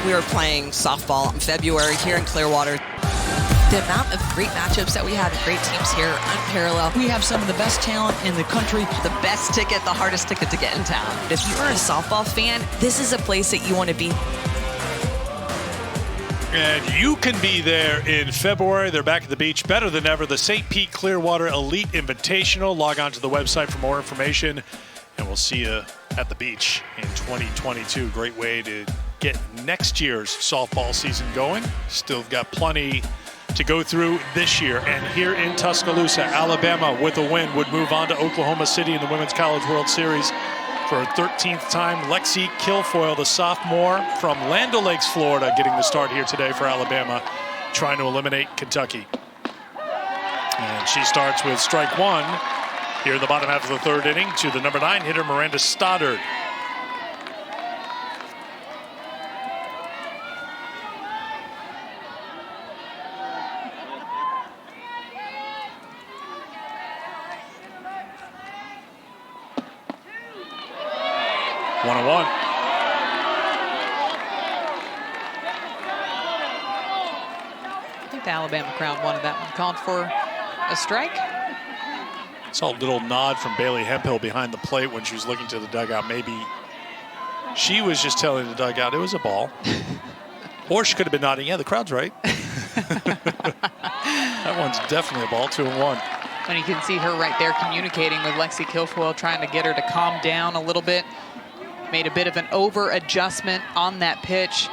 We were playing softball in February here in Clearwater. The amount of great matchups that we have, great teams here, unparalleled. We have some of the best talent in the country. The best ticket, the hardest ticket to get in town. If you are a softball fan, this is a place that you want to be. And you can be there in February. They're back at the beach better than ever. The St. Pete Clearwater Elite Invitational. Log on to the website for more information, and we'll see you at the beach in 2022. Great way to get next year's softball season going. Still got plenty to go through this year. And here in Tuscaloosa, Alabama with a win would move on to Oklahoma City in the Women's College World Series for a 13th time. Lexi Kilfoyle, the sophomore from Land O'Lakes, Florida, getting the start here today for Alabama, trying to eliminate Kentucky. And she starts with strike one here in the bottom half of the third inning to the number 9 hitter, Miranda Stoddard. One and one. I think the Alabama crowd wanted that one. Called for a strike. Saw a little nod from Bailey Hemphill behind the plate when she was looking to the dugout. Maybe she was just telling the dugout it was a ball. Or she could have been nodding, yeah, the crowd's right. That one's definitely a ball, 2-1. And you can see her right there communicating with Lexi Kilfoyle, trying to get her to calm down a little bit. Made a bit of an over-adjustment on that pitch.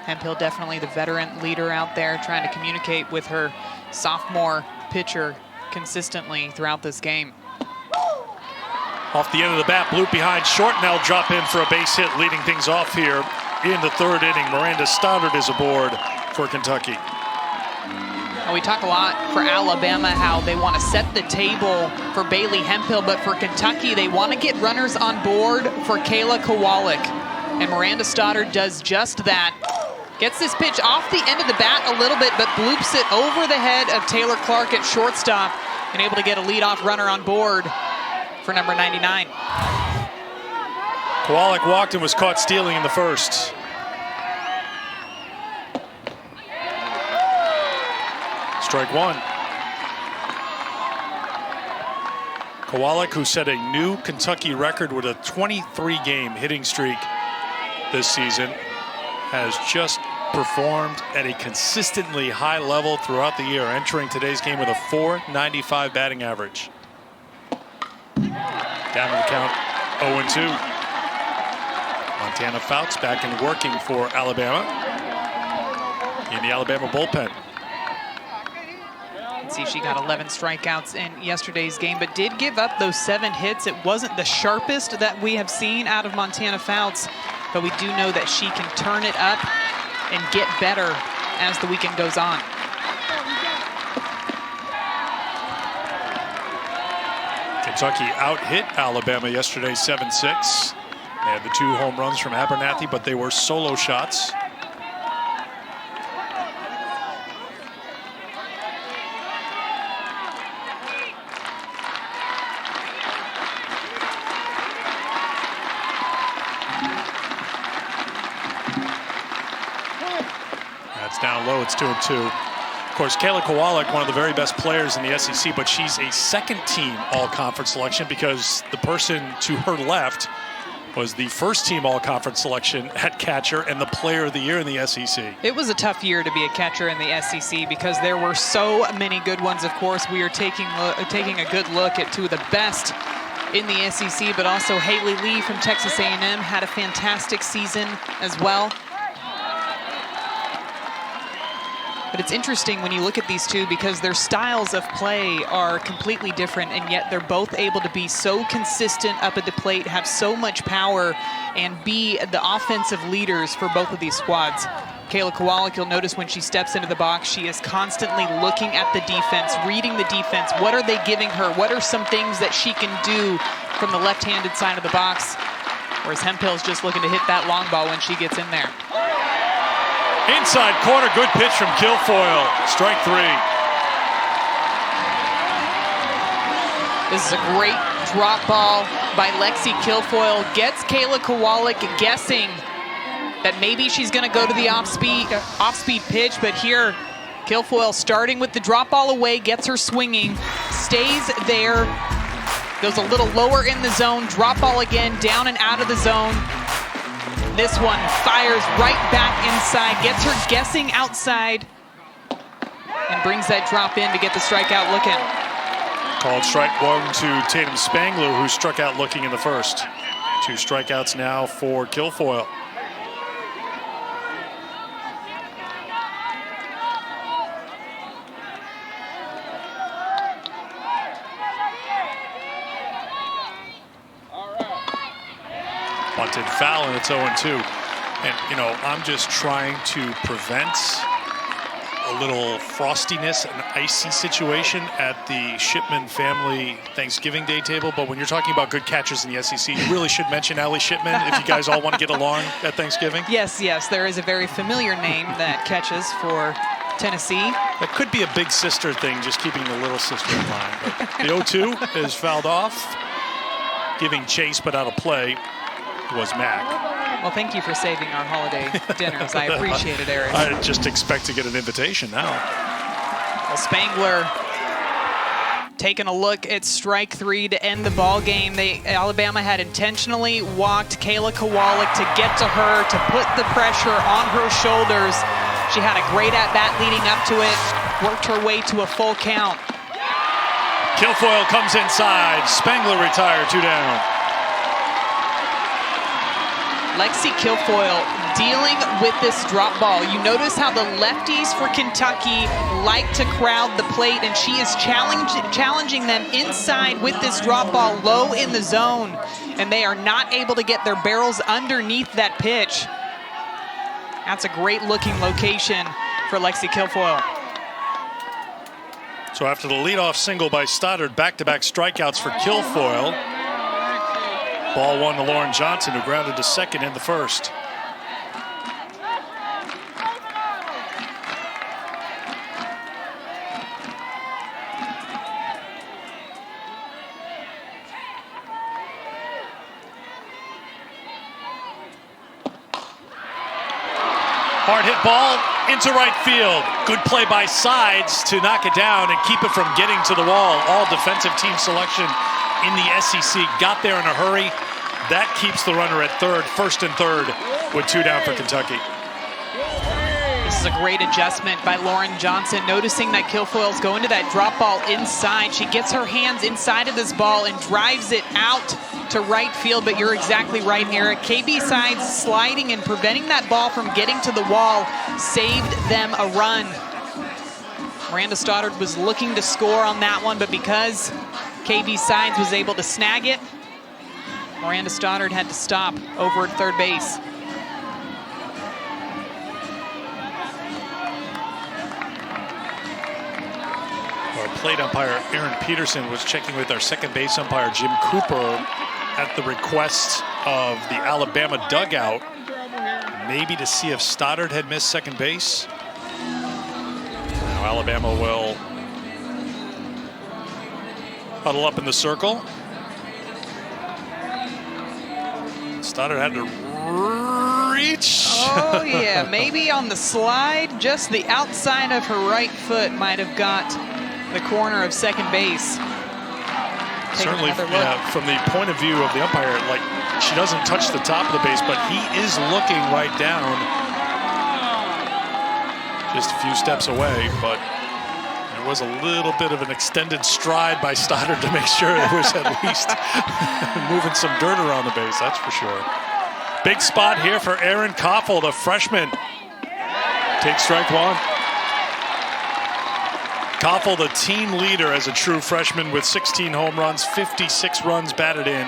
Hemphill definitely the veteran leader out there, trying to communicate with her sophomore pitcher consistently throughout this game. Off the end of the bat, Bloop behind short, and they'll drop in for a base hit, leading things off here in the third inning. Miranda Stoddard is aboard for Kentucky. We talk a lot for Alabama how they want to set the table for Bailey Hemphill, but for Kentucky, they want to get runners on board for Kayla Kowalik. And Miranda Stoddard does just that. Gets this pitch off the end of the bat a little bit, but bloops it over the head of Taylor Clark at shortstop and able to get a leadoff runner on board for number 99. Kowalik walked and was caught stealing in the first. Strike one. Kowalik, who set a new Kentucky record with a 23-game hitting streak this season, has just performed at a consistently high level throughout the year, entering today's game with a .495 batting average. Down to the count, 0-2. Montana Fouts back and working for Alabama in the Alabama bullpen. See, she got 11 strikeouts in yesterday's game, but did give up those 7 hits. It wasn't the sharpest that we have seen out of Montana Fouts, but we do know that she can turn it up and get better as the weekend goes on. Kentucky out-hit Alabama yesterday 7-6. They had the 2 home runs from Abernathy, but they were solo shots. Down low, it's 2-2. Of course, Kayla Kowalik, one of the very best players in the SEC, but she's a second-team all-conference selection because the person to her left was the first team all-conference selection at catcher and the player of the year in the SEC. It was a tough year to be a catcher in the SEC because there were so many good ones. Of course, we are taking a good look at two of the best in the SEC, but also Haley Lee from Texas A&M had a fantastic season as well. But it's interesting when you look at these two because their styles of play are completely different, and yet they're both able to be so consistent up at the plate, have so much power, and be the offensive leaders for both of these squads. Kayla Kowalik, you'll notice when she steps into the box, she is constantly looking at the defense, reading the defense. What are they giving her? What are some things that she can do from the left-handed side of the box? Whereas Hemphill's just looking to hit that long ball when she gets in there. Inside corner, good pitch from Kilfoyle. Strike 3. This is a great drop ball by Lexi Kilfoyle. Gets Kayla Kowalik guessing that maybe she's going to go to the off-speed pitch, but here Kilfoyle starting with the drop ball away, gets her swinging, stays there, goes a little lower in the zone, drop ball again, down and out of the zone. This one fires right back inside, gets her guessing outside, and brings that drop in to get the strikeout looking. Called strike 1 to Tatum Spangler, who struck out looking in the first. 2 strikeouts now for Kilfoyle. Bunted foul, and it's 0-2. And, you know, I'm just trying to prevent a little frostiness and icy situation at the Shipman family Thanksgiving Day table. But when you're talking about good catchers in the SEC, you really should mention Allie Shipman if you guys all want to get along at Thanksgiving. Yes, there is a very familiar name that catches for Tennessee. That could be a big sister thing, just keeping the little sister in mind. But the 0-2 is fouled off, giving chase but out of play was Mac. Well, thank you for saving our holiday dinners. I appreciate it, Eric. I just expect to get an invitation now. Well, Spangler taking a look at strike 3 to end the ball game. Alabama had intentionally walked Kayla Kowalik to get to her, to put the pressure on her shoulders. She had a great at-bat leading up to it, worked her way to a full count. Kilfoyle comes inside. Spangler retired, 2 down. Lexi Kilfoyle dealing with this drop ball. You notice how the lefties for Kentucky like to crowd the plate, and she is challenging them inside with this drop ball low in the zone, and they are not able to get their barrels underneath that pitch. That's a great looking location for Lexi Kilfoyle. So after the leadoff single by Stoddard, back-to-back strikeouts for Kilfoyle. Ball 1 to Lauren Johnson, who grounded to second in the first. Hard hit ball into right field. Good play by Sides to knock it down and keep it from getting to the wall. All defensive team selection in the SEC. Got there in a hurry. That keeps the runner at third, 1st and 3rd, with 2 down for Kentucky. This is a great adjustment by Lauren Johnson, noticing that Kilfoyle's going to that drop ball inside. She gets her hands inside of this ball and drives it out to right field, but you're exactly right, Eric. KB Sides sliding and preventing that ball from getting to the wall saved them a run. Miranda Stoddard was looking to score on that one, but because KB Sides was able to snag it, Miranda Stoddard had to stop over at third base. Our plate umpire, Aaron Peterson, was checking with our second base umpire, Jim Cooper, at the request of the Alabama dugout, maybe to see if Stoddard had missed second base. Now Alabama will huddle up in the circle. Stoddard had to reach. Oh, yeah, maybe on the slide, just the outside of her right foot might have got the corner of second base. Certainly, yeah, from the point of view of the umpire, like She doesn't touch the top of the base, but he is looking right down. Just a few steps away, but there was a little bit of an extended stride by Stoddard to make sure there was at least moving some dirt around the base, that's for sure. Big spot here for Erin Koffel, the freshman. Takes strike one. Koffel, the team leader as a true freshman with 16 home runs, 56 runs batted in.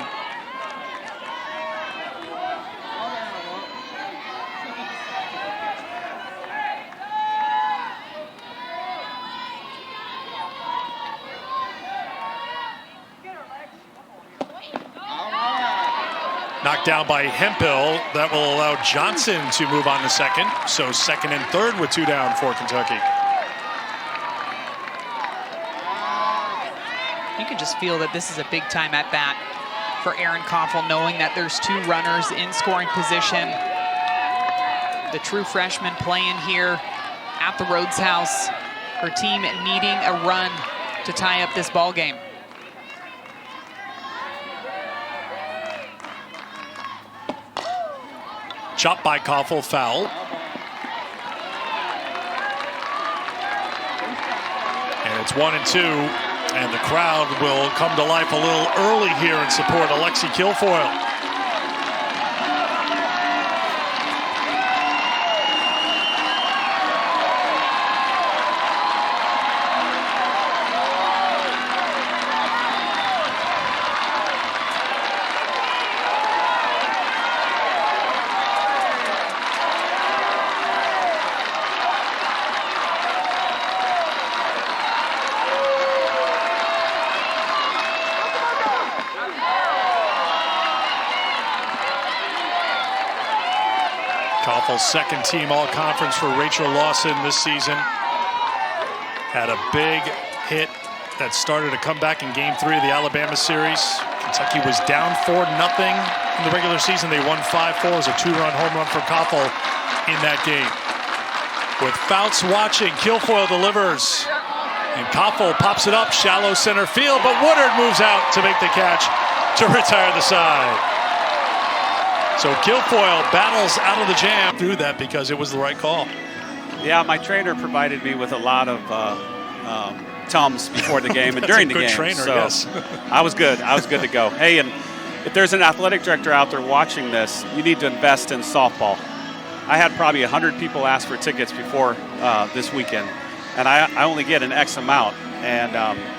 Knocked down by Hemphill. That will allow Johnson to move on to second. So second and third with 2 down for Kentucky. You can just feel that this is a big time at bat for Erin Koffel, knowing that there's 2 runners in scoring position. The true freshman playing here at the Rhodes House. Her team needing a run to tie up this ball game. Chopped by Koffel, foul. And it's 1-2. And the crowd will come to life a little early here in support of Lexi Kilfoyle. Koffel's second team all-conference for Rachel Lawson this season. Had a big hit that started a comeback in Game 3 of the Alabama series. Kentucky was down 4-0 in the regular season. They won 5-4. It was a 2-run home run for Koffel in that game. With Fouts watching, Kilfoyle delivers. And Koffel pops it up, shallow center field, but Woodard moves out to make the catch to retire the side. So Kilfoyle battles out of the jam through that because it was the right call. Yeah, my trainer provided me with a lot of Tums before the game and during the game. Trainer, so yes. I was good. I was good to go. Hey, and if there's an athletic director out there watching this, you need to invest in softball. I had probably 100 people ask for tickets before this weekend, and I only get an X amount. And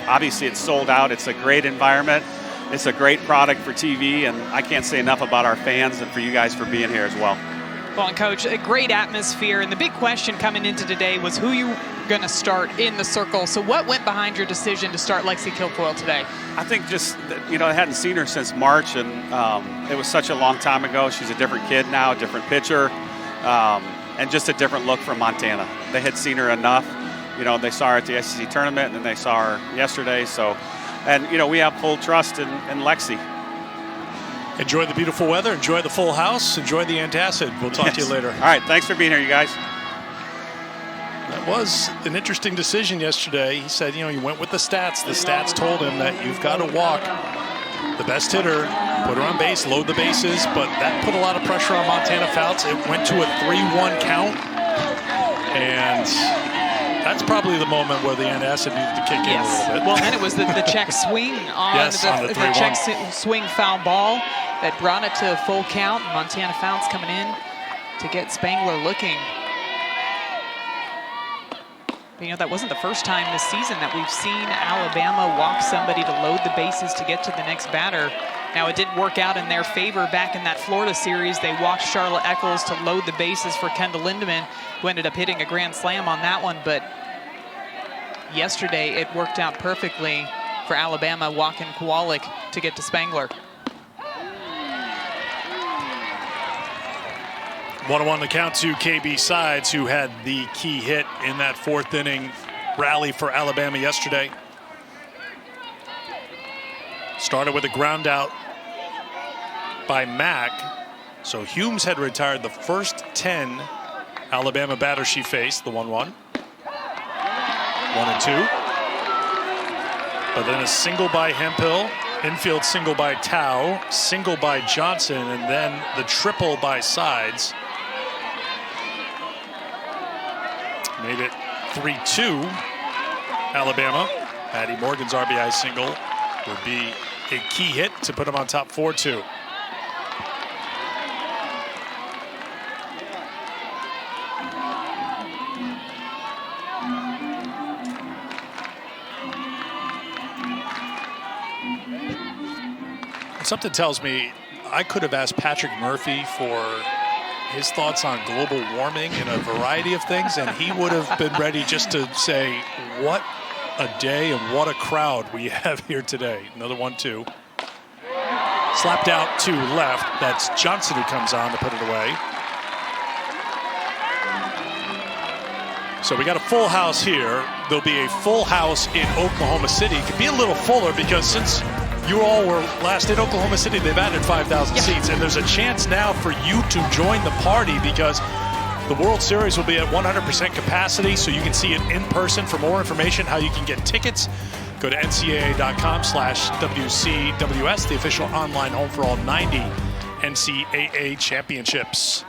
obviously it's sold out. It's a great environment. It's a great product for TV, and I can't say enough about our fans and for you guys for being here as well. Well, and Coach, a great atmosphere, and the big question coming into today was who you going to start in the circle. So what went behind your decision to start Lexi Kilfoyle today? I think just, I hadn't seen her since March, and it was such a long time ago. She's a different kid now, a different pitcher, and just a different look from Montana. They had seen her enough. They saw her at the SEC tournament, and then they saw her yesterday. So, and, we have full trust in Lexi. Enjoy the beautiful weather. Enjoy the full house. Enjoy the antacid. We'll talk to you later. All right. Thanks for being here, you guys. That was an interesting decision yesterday. He said, he went with the stats. The stats told him that you've got to walk the best hitter, put her on base, load the bases, but that put a lot of pressure on Montana Fouts. It went to a 3-1 count, and that's probably the moment where the antacid needed to kick in a little bit. Well, then it was the check swing on, on the check swing foul ball that brought it to a full count. Montana Fouts coming in to get Spangler looking. But, that wasn't the first time this season that we've seen Alabama walk somebody to load the bases to get to the next batter. Now, it didn't work out in their favor back in that Florida series. They walked Charlotte Eccles to load the bases for Kendall Lindemann, who ended up hitting a grand slam on that one. But yesterday, it worked out perfectly for Alabama walking Kowalik to get to Spangler. 1-1 the count to KB Sides, who had the key hit in that fourth inning rally for Alabama yesterday. Started with a ground out by Mack. So Humes had retired the first 10 Alabama batters she faced, the 1-1. 1-2. But then a single by Hemphill Infield single by Tao, single by Johnson, and then the triple by Sides. Made it 3-2, Alabama. Maddie Morgan's RBI single would be a key hit to put them on top 4-2. Something tells me I could have asked Patrick Murphy for his thoughts on global warming and a variety of things, and he would have been ready just to say, what a day and what a crowd we have here today. Another 1-2. Slapped out to left. That's Johnson who comes on to put it away. So we got a full house here. There'll be a full house in Oklahoma City. It could be a little fuller because since you all were last in Oklahoma City, they've added 5,000 seats, and there's a chance now for you to join the party because the World Series will be at 100% capacity, so you can see it in person. For more information, how you can get tickets, go to ncaa.com/WCWS, the official online home for all 90 NCAA championships.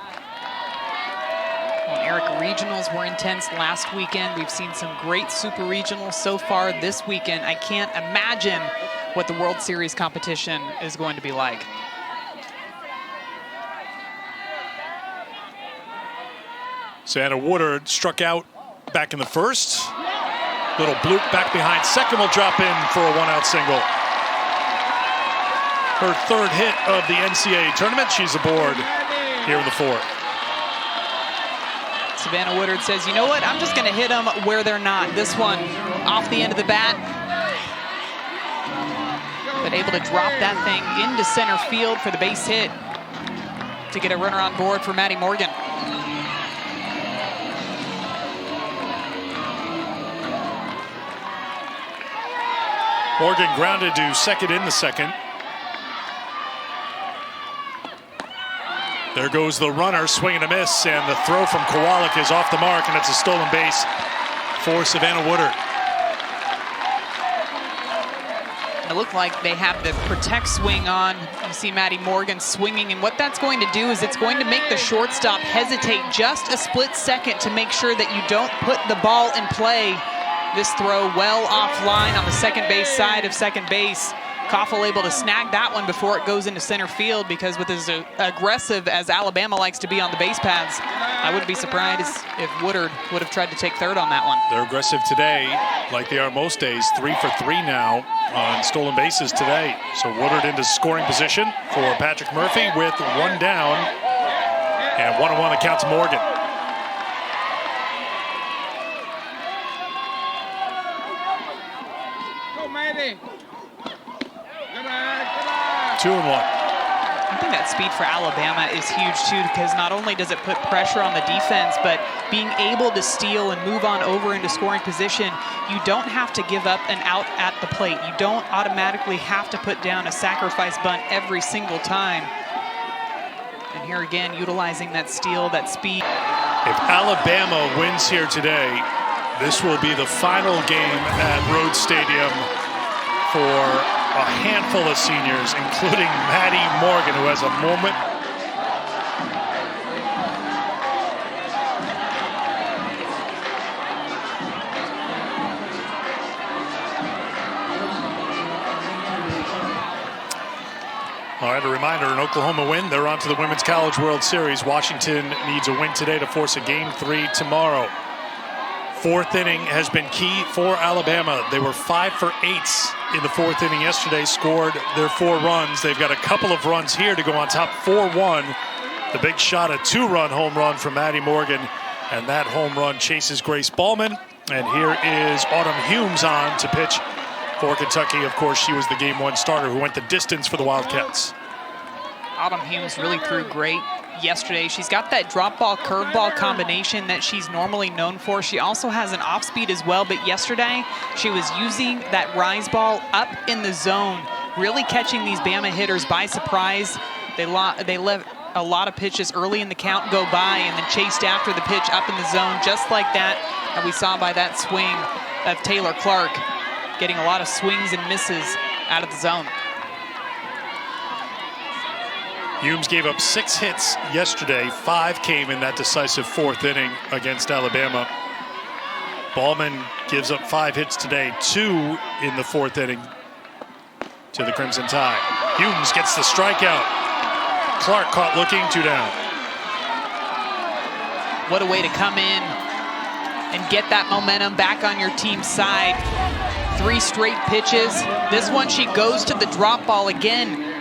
Well, Eric, regionals were intense last weekend. We've seen some great super regionals so far this weekend. I can't imagine what the World Series competition is going to be like. Savannah Woodard struck out back in the first. Little bloop back behind second will drop in for a one-out single. Her third hit of the NCAA tournament. She's aboard here in the fourth. Savannah Woodard says, you know what, I'm just going to hit them where they're not. This one off the end of the bat. But able to drop that thing into center field for the base hit to get a runner on board for Maddie Morgan. Morgan grounded to second in the second. There goes the runner, swing and a miss, and the throw from Kowalik is off the mark, and it's a stolen base for Savannah Woodard. It looked like they have the protect swing on. You see Maddie Morgan swinging, and what that's going to do is it's going to make the shortstop hesitate just a split second to make sure that you don't put the ball in play. This throw well offline on the second base side of second base. Koffel able to snag that one before it goes into center field, because with as aggressive as Alabama likes to be on the base paths, I wouldn't be surprised if Woodard would have tried to take third on that one. They're aggressive today, like they are most days. 3 for 3 now on stolen bases today. So Woodard into scoring position for Patrick Murphy with one down, and 1-1 the count to Morgan. Go, Maddie. 2-1. I think that speed for Alabama is huge too, because not only does it put pressure on the defense, but being able to steal and move on over into scoring position, you don't have to give up an out at the plate. You don't automatically have to put down a sacrifice bunt every single time. And here again, utilizing that steal, that speed. If Alabama wins here today, this will be the final game at Rhodes Stadium for a handful of seniors, including Maddie Morgan, who has a moment. All right, a reminder, an Oklahoma win, they're on to the Women's College World Series. Washington needs a win today to force a Game 3 tomorrow. Fourth inning has been key for Alabama. They were 5 for 8 in the fourth inning yesterday, scored their 4 runs. They've got a couple of runs here to go on top 4-1. The big shot, a 2-run home run from Maddie Morgan, and that home run chases Grace Ballman. And here is Autumn Humes on to pitch for Kentucky. Of course, she was the Game 1 starter who went the distance for the Wildcats. Autumn Humes really threw great yesterday. She's got that drop ball, curve ball combination that she's normally known for. She also has an off speed as well, but yesterday she was using that rise ball up in the zone, really catching these Bama hitters by surprise. They let a lot of pitches early in the count go by and then chased after the pitch up in the zone, just like that. And we saw by that swing of Taylor Clark, getting a lot of swings and misses out of the zone. Humes gave up 6 hits yesterday. 5 came in that decisive 4th inning against Alabama. Ballman gives up 5 hits today, 2 in the 4th inning to the Crimson Tide. Humes gets the strikeout. Clark caught looking, 2 down. What a way to come in and get that momentum back on your team's side. 3 straight pitches. This one, she goes to the drop ball again.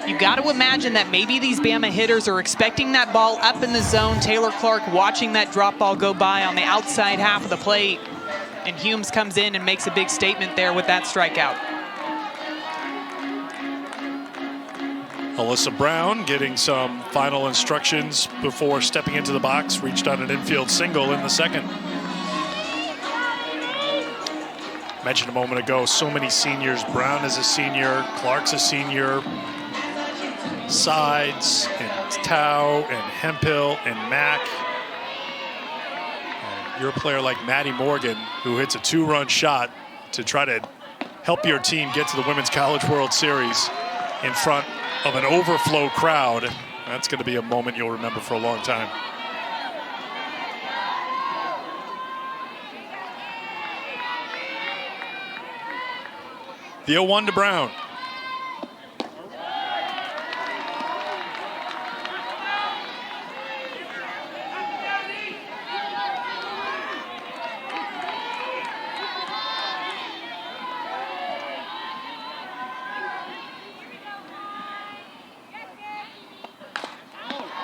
You got to imagine that maybe these Bama hitters are expecting that ball up in the zone. Taylor Clark watching that drop ball go by on the outside half of the plate. And Humes comes in and makes a big statement there with that strikeout. Alyssa Brown getting some final instructions before stepping into the box. Reached on an infield single in the 2nd. Mentioned a moment ago, so many seniors. Brown is a senior, Clark's a senior. Sides and Tao and Hemphill and Mack. And you're a player like Maddie Morgan, who hits a 2-run shot to try to help your team get to the Women's College World Series in front of an overflow crowd. That's going to be a moment you'll remember for a long time. The 0-1 to Brown.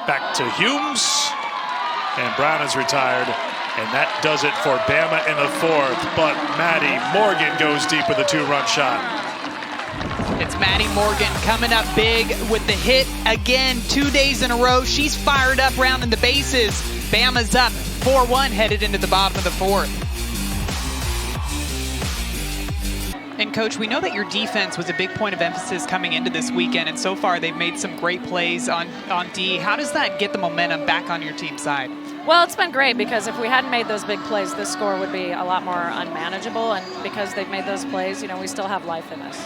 Back to Humes, and Brown is retired, and that does it for Bama in the 4th, but Maddie Morgan goes deep with a 2-run shot. It's Maddie Morgan coming up big with the hit again, 2 days in a row. She's fired up rounding the bases. Bama's up 4-1 headed into the bottom of the 4th. And Coach, we know that your defense was a big point of emphasis coming into this weekend, and so far they've made some great plays on D. How does that get the momentum back on your team side? Well, it's been great because if we hadn't made those big plays, this score would be a lot more unmanageable, and because they've made those plays, you know, we still have life in us.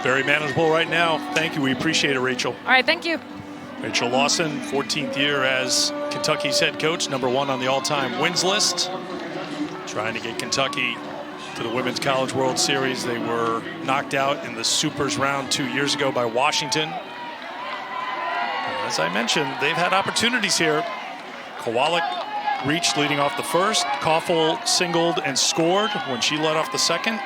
Very manageable right now. Thank you. We appreciate it, Rachel. All right, thank you. Rachel Lawson, 14th year as Kentucky's head coach, #1 on the all-time wins list. Trying to get Kentucky to the Women's College World Series. They were knocked out in the Supers round 2 years ago by Washington. As I mentioned, they've had opportunities here. Kowalik reached leading off the 1st. Koffel singled and scored when she led off the 2nd.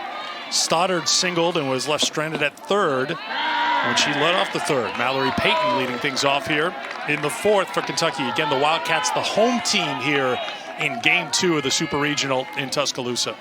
Stoddard singled and was left stranded at 3rd when she led off the 3rd. Mallory Payton leading things off here in the 4th for Kentucky. Again, the Wildcats, the home team here in Game 2 of the Super Regional in Tuscaloosa.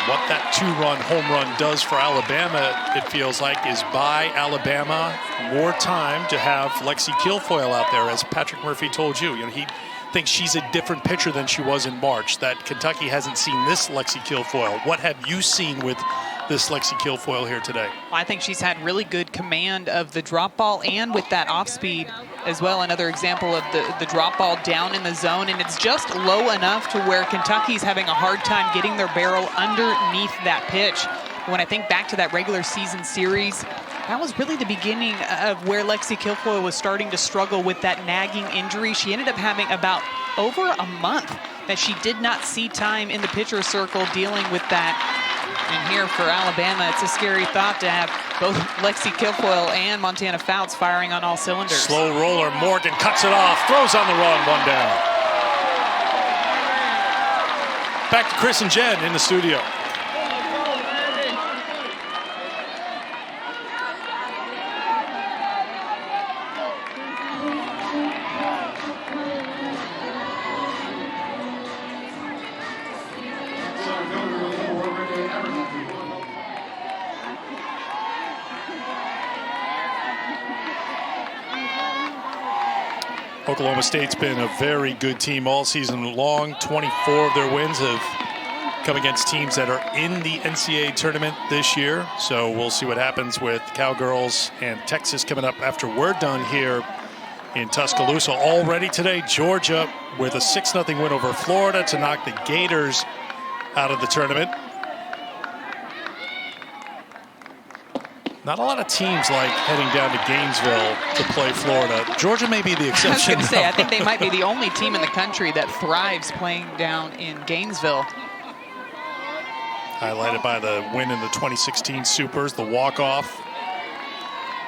What that 2-run home run does for Alabama, it feels like, is buy Alabama more time to have Lexi Kilfoyle out there, as Patrick Murphy told you. You know, he thinks she's a different pitcher than she was in March, that Kentucky hasn't seen this Lexi Kilfoyle. What have you seen with this Lexi Kilfoyle here today? I think she's had really good command of the drop ball and with that off speed as well. Another example of the drop ball down in the zone, and it's just low enough to where Kentucky's having a hard time getting their barrel underneath that pitch. When I think back to that regular season series, that was really the beginning of where Lexi Kilfoyle was starting to struggle with that nagging injury. She ended up having about over a month that she did not see time in the pitcher circle dealing with that. And here for Alabama, it's a scary thought to have both Lexi Kilfoyle and Montana Fouts firing on all cylinders. Slow roller, Morgan cuts it off, throws on the run, 1 down. Back to Chris and Jen in the studio. Oklahoma State's been a very good team all season long. 24 of their wins have come against teams that are in the NCAA tournament this year. So we'll see what happens with Cowgirls and Texas coming up after we're done here in Tuscaloosa. Already today, Georgia with a 6-0 win over Florida to knock the Gators out of the tournament. Not a lot of teams like heading down to Gainesville to play Florida. Georgia may be the I was exception. going to say, I think they might be the only team in the country that thrives playing down in Gainesville. Highlighted by the win in the 2016 Supers, the walk-off.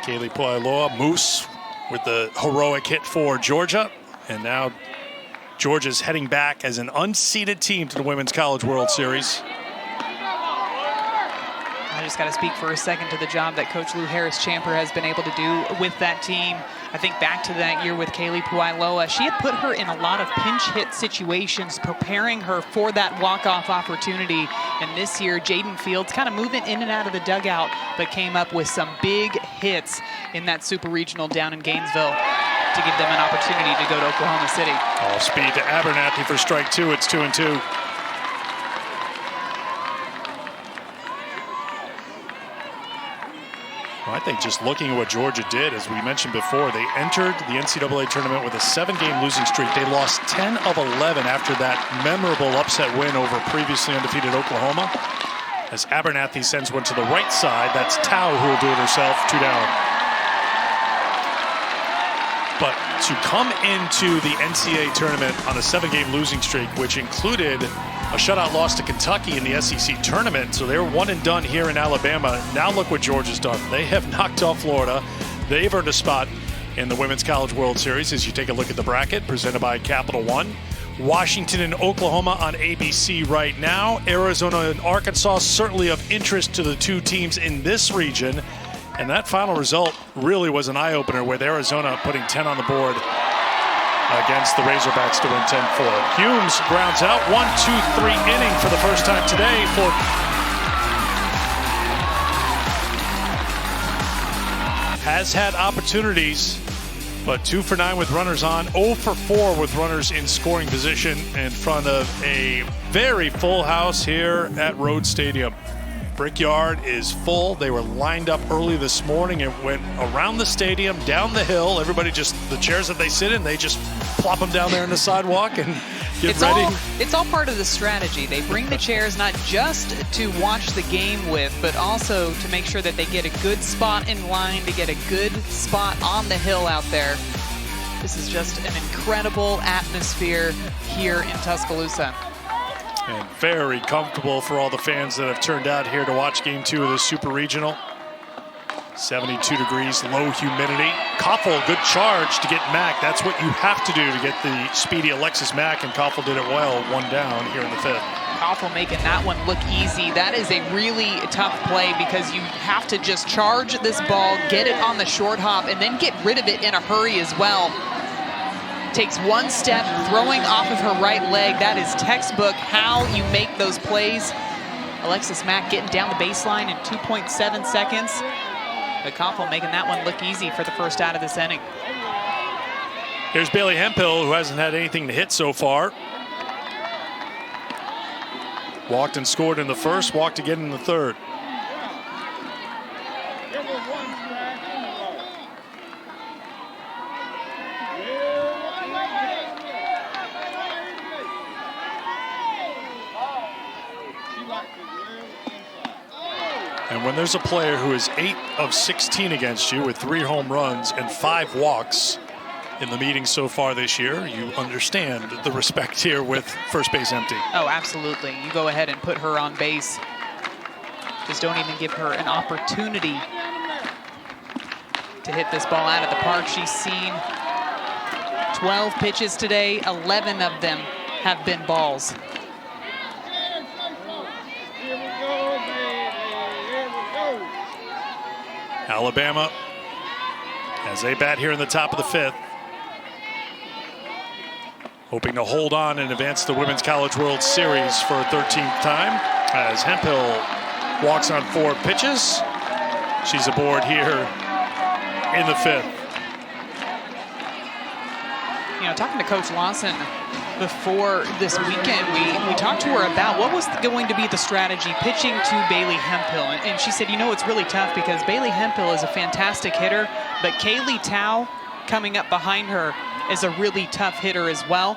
Kaylee Puailoa, Moose with the heroic hit for Georgia. And now Georgia's heading back as an unseeded team to the Women's College World Series. I just got to speak for a second to the job that Coach Lou Harris-Champer has been able to do with that team. I think back to that year with Kaylee Puailoa, she had put her in a lot of pinch hit situations, preparing her for that walk-off opportunity. And this year, Jaden Fields kind of moving in and out of the dugout, but came up with some big hits in that Super Regional down in Gainesville to give them an opportunity to go to Oklahoma City. All speed to Abernathy for strike 2. It's 2-2. Well, I think just looking at what Georgia did, as we mentioned before, they entered the NCAA tournament with a 7-game losing streak. They lost 10 of 11 after that memorable upset win over previously undefeated Oklahoma. As Abernathy sends one to the right side, that's Tao who will do it herself, 2 down. But to come into the NCAA tournament on a 7-game losing streak, which included a shutout loss to Kentucky in the SEC tournament, so they were 1 and done here in Alabama. Now look what Georgia's done. They have knocked off Florida. They've earned a spot in the Women's College World Series as you take a look at the bracket presented by Capital One. Washington and Oklahoma on ABC right now. Arizona and Arkansas certainly of interest to the two teams in this region. And that final result really was an eye-opener with Arizona putting 10 on the board against the Razorbacks to win 10-4. Humes grounds out 1-2-3 inning for the first time today for has had opportunities, but 2 for 9 with runners on, 0 for 4 with runners in scoring position in front of a very full house here at Rhodes Stadium. Brickyard is full. They were lined up early this morning and went around the stadium, down the hill. Everybody just, the chairs that they sit in, they just plop them down there on the sidewalk and get ready. It's all part of the strategy. They bring the chairs not just to watch the game with, but also to make sure that they get a good spot in line, to get a good spot on the hill out there. This is just an incredible atmosphere here in Tuscaloosa. And very comfortable for all the fans that have turned out here to watch Game 2 of the Super Regional. 72 degrees, low humidity. Koffel, good charge to get Mack. That's what you have to do to get the speedy Alexis Mack, and Koffel did it well, 1 down here in the 5th. Koffel making that one look easy. That is a really tough play because you have to just charge this ball, get it on the short hop, and then get rid of it in a hurry as well. Takes 1 step, throwing off of her right leg. That is textbook how you make those plays. Alexis Mack getting down the baseline in 2.7 seconds. But Koffel making that one look easy for the first out of this inning. Here's Bailey Hemphill, who hasn't had anything to hit so far. Walked and scored in the first, walked again in the third. And when there's a player who is 8 of 16 against you with 3 home runs and 5 walks in the meeting so far this year, you understand the respect here with first base empty. Oh, absolutely. You go ahead and put her on base. Just don't even give her an opportunity to hit this ball out of the park. She's seen 12 pitches today. 11 of them have been balls. Alabama, as they bat here in the top of the 5th, hoping to hold on and advance the Women's College World Series for a 13th time. As Hemphill walks on 4 pitches, she's aboard here in the 5th. You know, talking to Coach Lawson before this weekend, we talked to her about what was going to be the strategy pitching to Bailey Hemphill. And she said, you know, it's really tough because Bailey Hemphill is a fantastic hitter, but Kaylee Tao coming up behind her is a really tough hitter as well.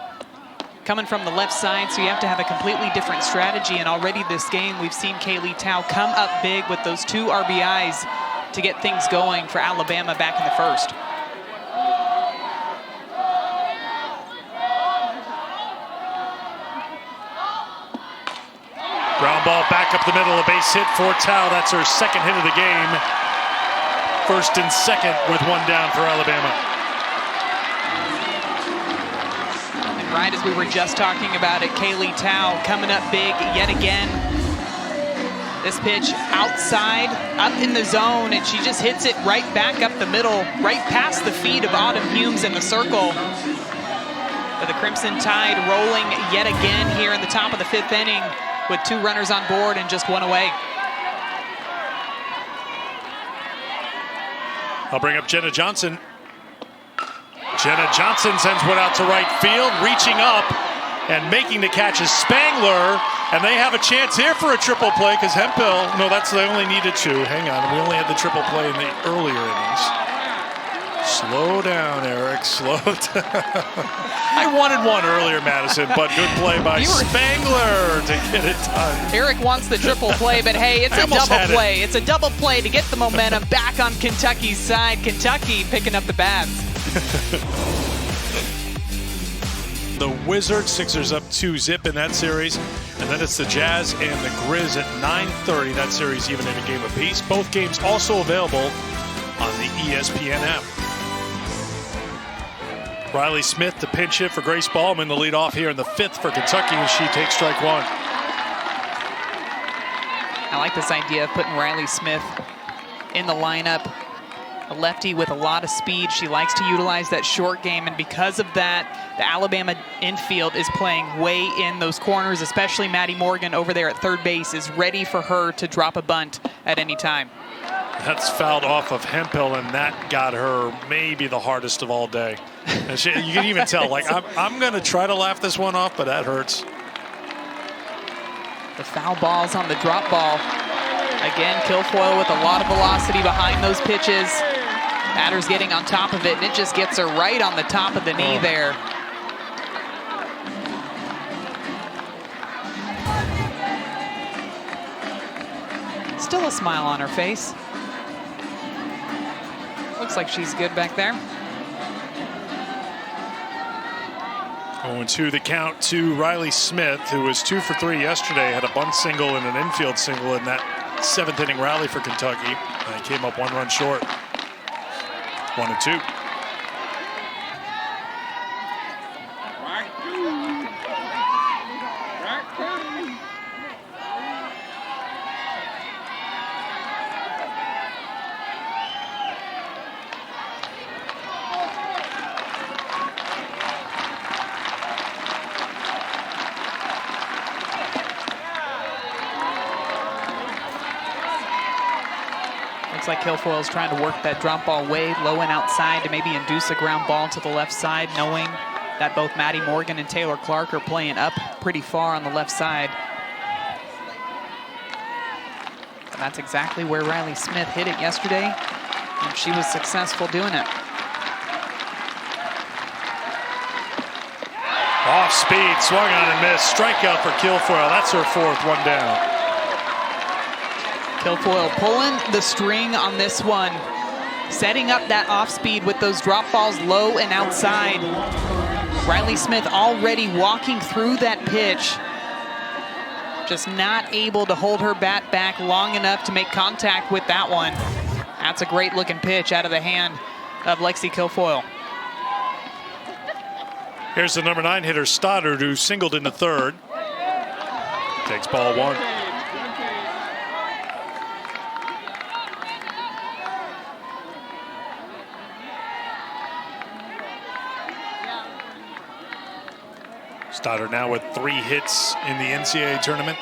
Coming from the left side, so you have to have a completely different strategy. And already this game, we've seen Kaylee Tao come up big with those 2 RBIs to get things going for Alabama back in the first. Ground ball back up the middle, a base hit for Tao. That's her second hit of the game. First and second with 1 down for Alabama. And right as we were just talking about it, Kaylee Tao coming up big yet again. This pitch outside, up in the zone, and she just hits it right back up the middle, right past the feet of Autumn Humes in the circle. But the Crimson Tide rolling yet again here in the top of the 5th inning with 2 runners on board and just 1 away. I'll bring up Jenna Johnson. Jenna Johnson sends one out to right field, reaching up and making the catch is Spangler. And they have a chance here for a triple play because Hemphill, no, they only needed 2. Hang on, we only had the triple play in the earlier innings. Slow down, Eric, slow down. I wanted 1 earlier, Madison, but good play by Spangler to get it done. Eric wants the triple play, but hey, it's a double play. It's a double play to get the momentum back on Kentucky's side. Kentucky picking up the bats. The Wizards, Sixers up 2-0 in that series. And then it's the Jazz and the Grizz at 9:30. That series even in a game apiece. Both games also available on the ESPN app. Riley Smith, the pinch hit for Grace Ballman, the lead off here in the 5th for Kentucky, and she takes strike 1. I like this idea of putting Riley Smith in the lineup. A lefty with a lot of speed. She likes to utilize that short game, and because of that, the Alabama infield is playing way in those corners, especially Maddie Morgan over there at third base is ready for her to drop a bunt at any time. That's fouled off of Hemphill, and that got her maybe the hardest of all day. And you can even tell, like, I'm going to try to laugh this one off, but that hurts. The foul ball's on the drop ball. Again, Kilfoyle with a lot of velocity behind those pitches. Batter's getting on top of it, and it just gets her right on the top of the knee there. Still a smile on her face. Looks like she's good back there. 0-2 the count to Riley Smith, who was 2 for 3 yesterday, had a bunt single and an infield single in that 7th inning rally for Kentucky. And he came up 1 run short. 1-2. Looks like Kilfoyle's trying to work that drop ball way low and outside to maybe induce a ground ball to the left side, knowing that both Maddie Morgan and Taylor Clark are playing up pretty far on the left side. And that's exactly where Riley Smith hit it yesterday, and she was successful doing it. Off speed, swung on and missed. Strikeout for Kilfoyle. That's her 4th, 1 down. Kilfoyle pulling the string on this one, setting up that off speed with those drop balls low and outside. Riley Smith already walking through that pitch, just not able to hold her bat back long enough to make contact with that one. That's a great looking pitch out of the hand of Lexi Kilfoyle. Here's the number 9 hitter, Stoddard, who singled in the 3rd. Takes ball 1. Stoddard now with 3 hits in the NCAA tournament.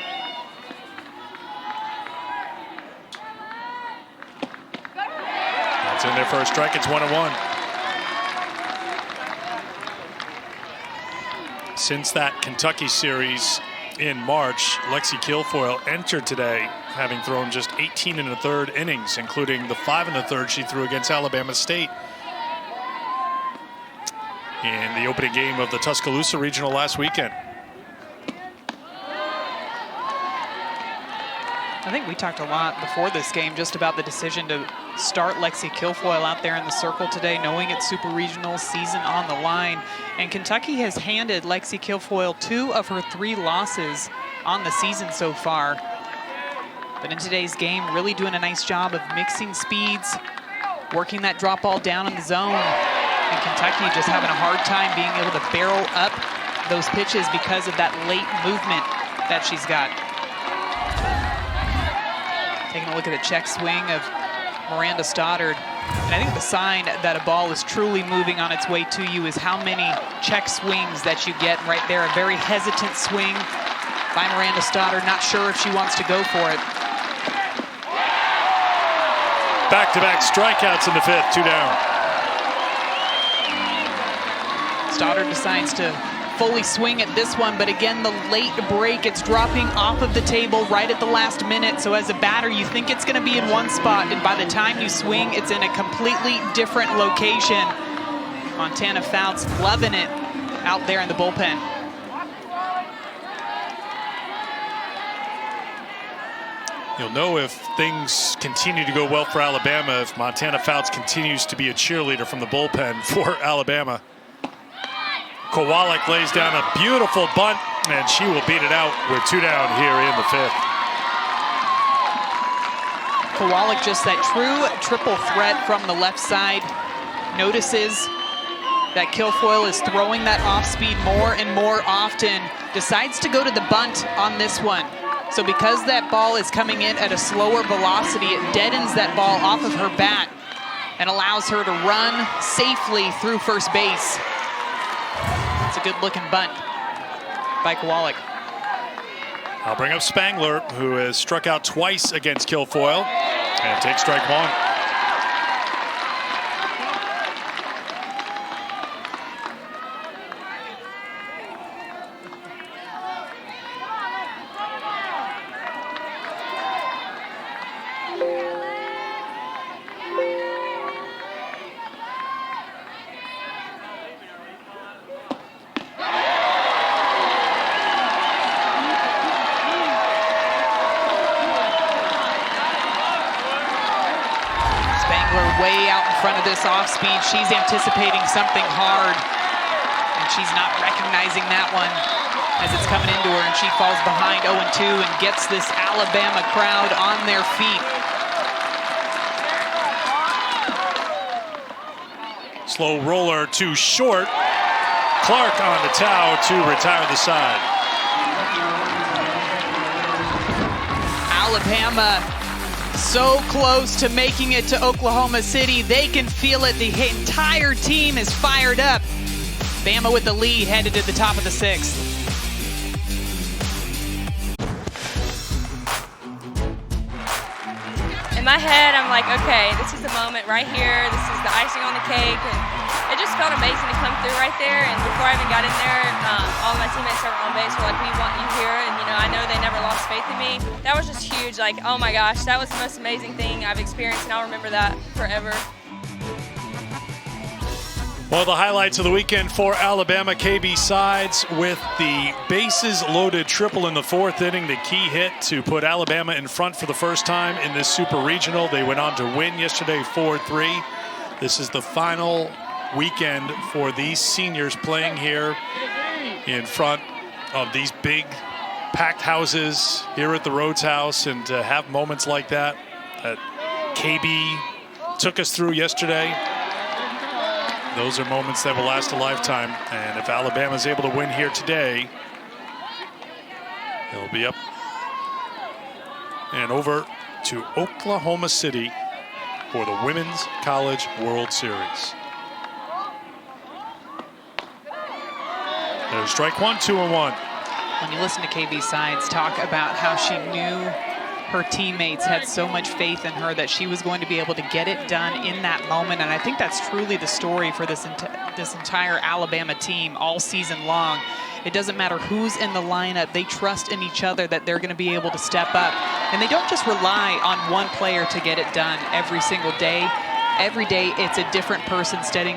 That's in there for a strike. It's 1-1. Since that Kentucky series in March, Lexi Kilfoyle entered today having thrown just 18 1/3 innings, including the 5 1/3 she threw against Alabama State. in the opening game of the Tuscaloosa Regional last weekend. I think we talked a lot before this game just about the decision to start Lexi Kilfoyle out there in the circle today, knowing it's Super Regional season on the line. And Kentucky has handed Lexi Kilfoyle 2 of her 3 losses on the season so far. But in today's game, really doing a nice job of mixing speeds, working that drop ball down in the zone. And Kentucky just having a hard time being able to barrel up those pitches because of that late movement that she's got. Taking a look at the check swing of Miranda Stoddard. And I think the sign that a ball is truly moving on its way to you is how many check swings that you get right there. A very hesitant swing by Miranda Stoddard. Not sure if she wants to go for it. Back-to-back strikeouts in the 5th, 2 down. Stoddard decides to fully swing at this one, but again, the late break, it's dropping off of the table right at the last minute. So as a batter, you think it's gonna be in one spot, and by the time you swing, it's in a completely different location. Montana Fouts loving it out there in the bullpen. You'll know if things continue to go well for Alabama if Montana Fouts continues to be a cheerleader from the bullpen for Alabama. Kowalik lays down a beautiful bunt, and she will beat it out with 2 down here in the 5th. Kowalik, just that true triple threat from the left side, notices that Kilfoyle is throwing that off speed more and more often, decides to go to the bunt on this one. So because that ball is coming in at a slower velocity, it deadens that ball off of her bat and allows her to run safely through first base. It's a good-looking bunt by Kowalik. I'll bring up Spangler, who has struck out twice against Kilfoyle, and takes strike 1. Way out in front of this off speed. She's anticipating something hard, and she's not recognizing that one as it's coming into her, and she falls behind 0-2 and gets this Alabama crowd on their feet. Slow roller too short. Clark on the tow to retire the side. Alabama so close to making it to Oklahoma City. They can feel it. The entire team is fired up. Bama with the lead headed to the top of the 6th. In my head, I'm like, okay, this is the moment right here. This is the icing on the cake. And it just felt amazing to come through right there. And before I even got in there, all my teammates that were on base were like, we want you here. And, you know, I know they never lost faith in me. That was just huge. Like, oh my gosh, that was the most amazing thing I've experienced, and I'll remember that forever. Well, the highlights of the weekend for Alabama, KB Sides with the bases loaded triple in the 4th inning, the key hit to put Alabama in front for the first time in this Super Regional. They went on to win yesterday 4-3. This is the final weekend for these seniors playing here in front of these big packed houses here at the Rhodes House, and to have moments like that KB took us through yesterday. Those are moments that will last a lifetime, and if Alabama's able to win here today, they'll be up and over to Oklahoma City for the Women's College World Series. There's strike 1, 2-1. When you listen to KB Sides talk about how she knew her teammates had so much faith in her that she was going to be able to get it done in that moment, and I think that's truly the story for this entire Alabama team all season long. It doesn't matter who's in the lineup, they trust in each other that they're going to be able to step up, and they don't just rely on one player to get it done every single day. every day it's a different person stepping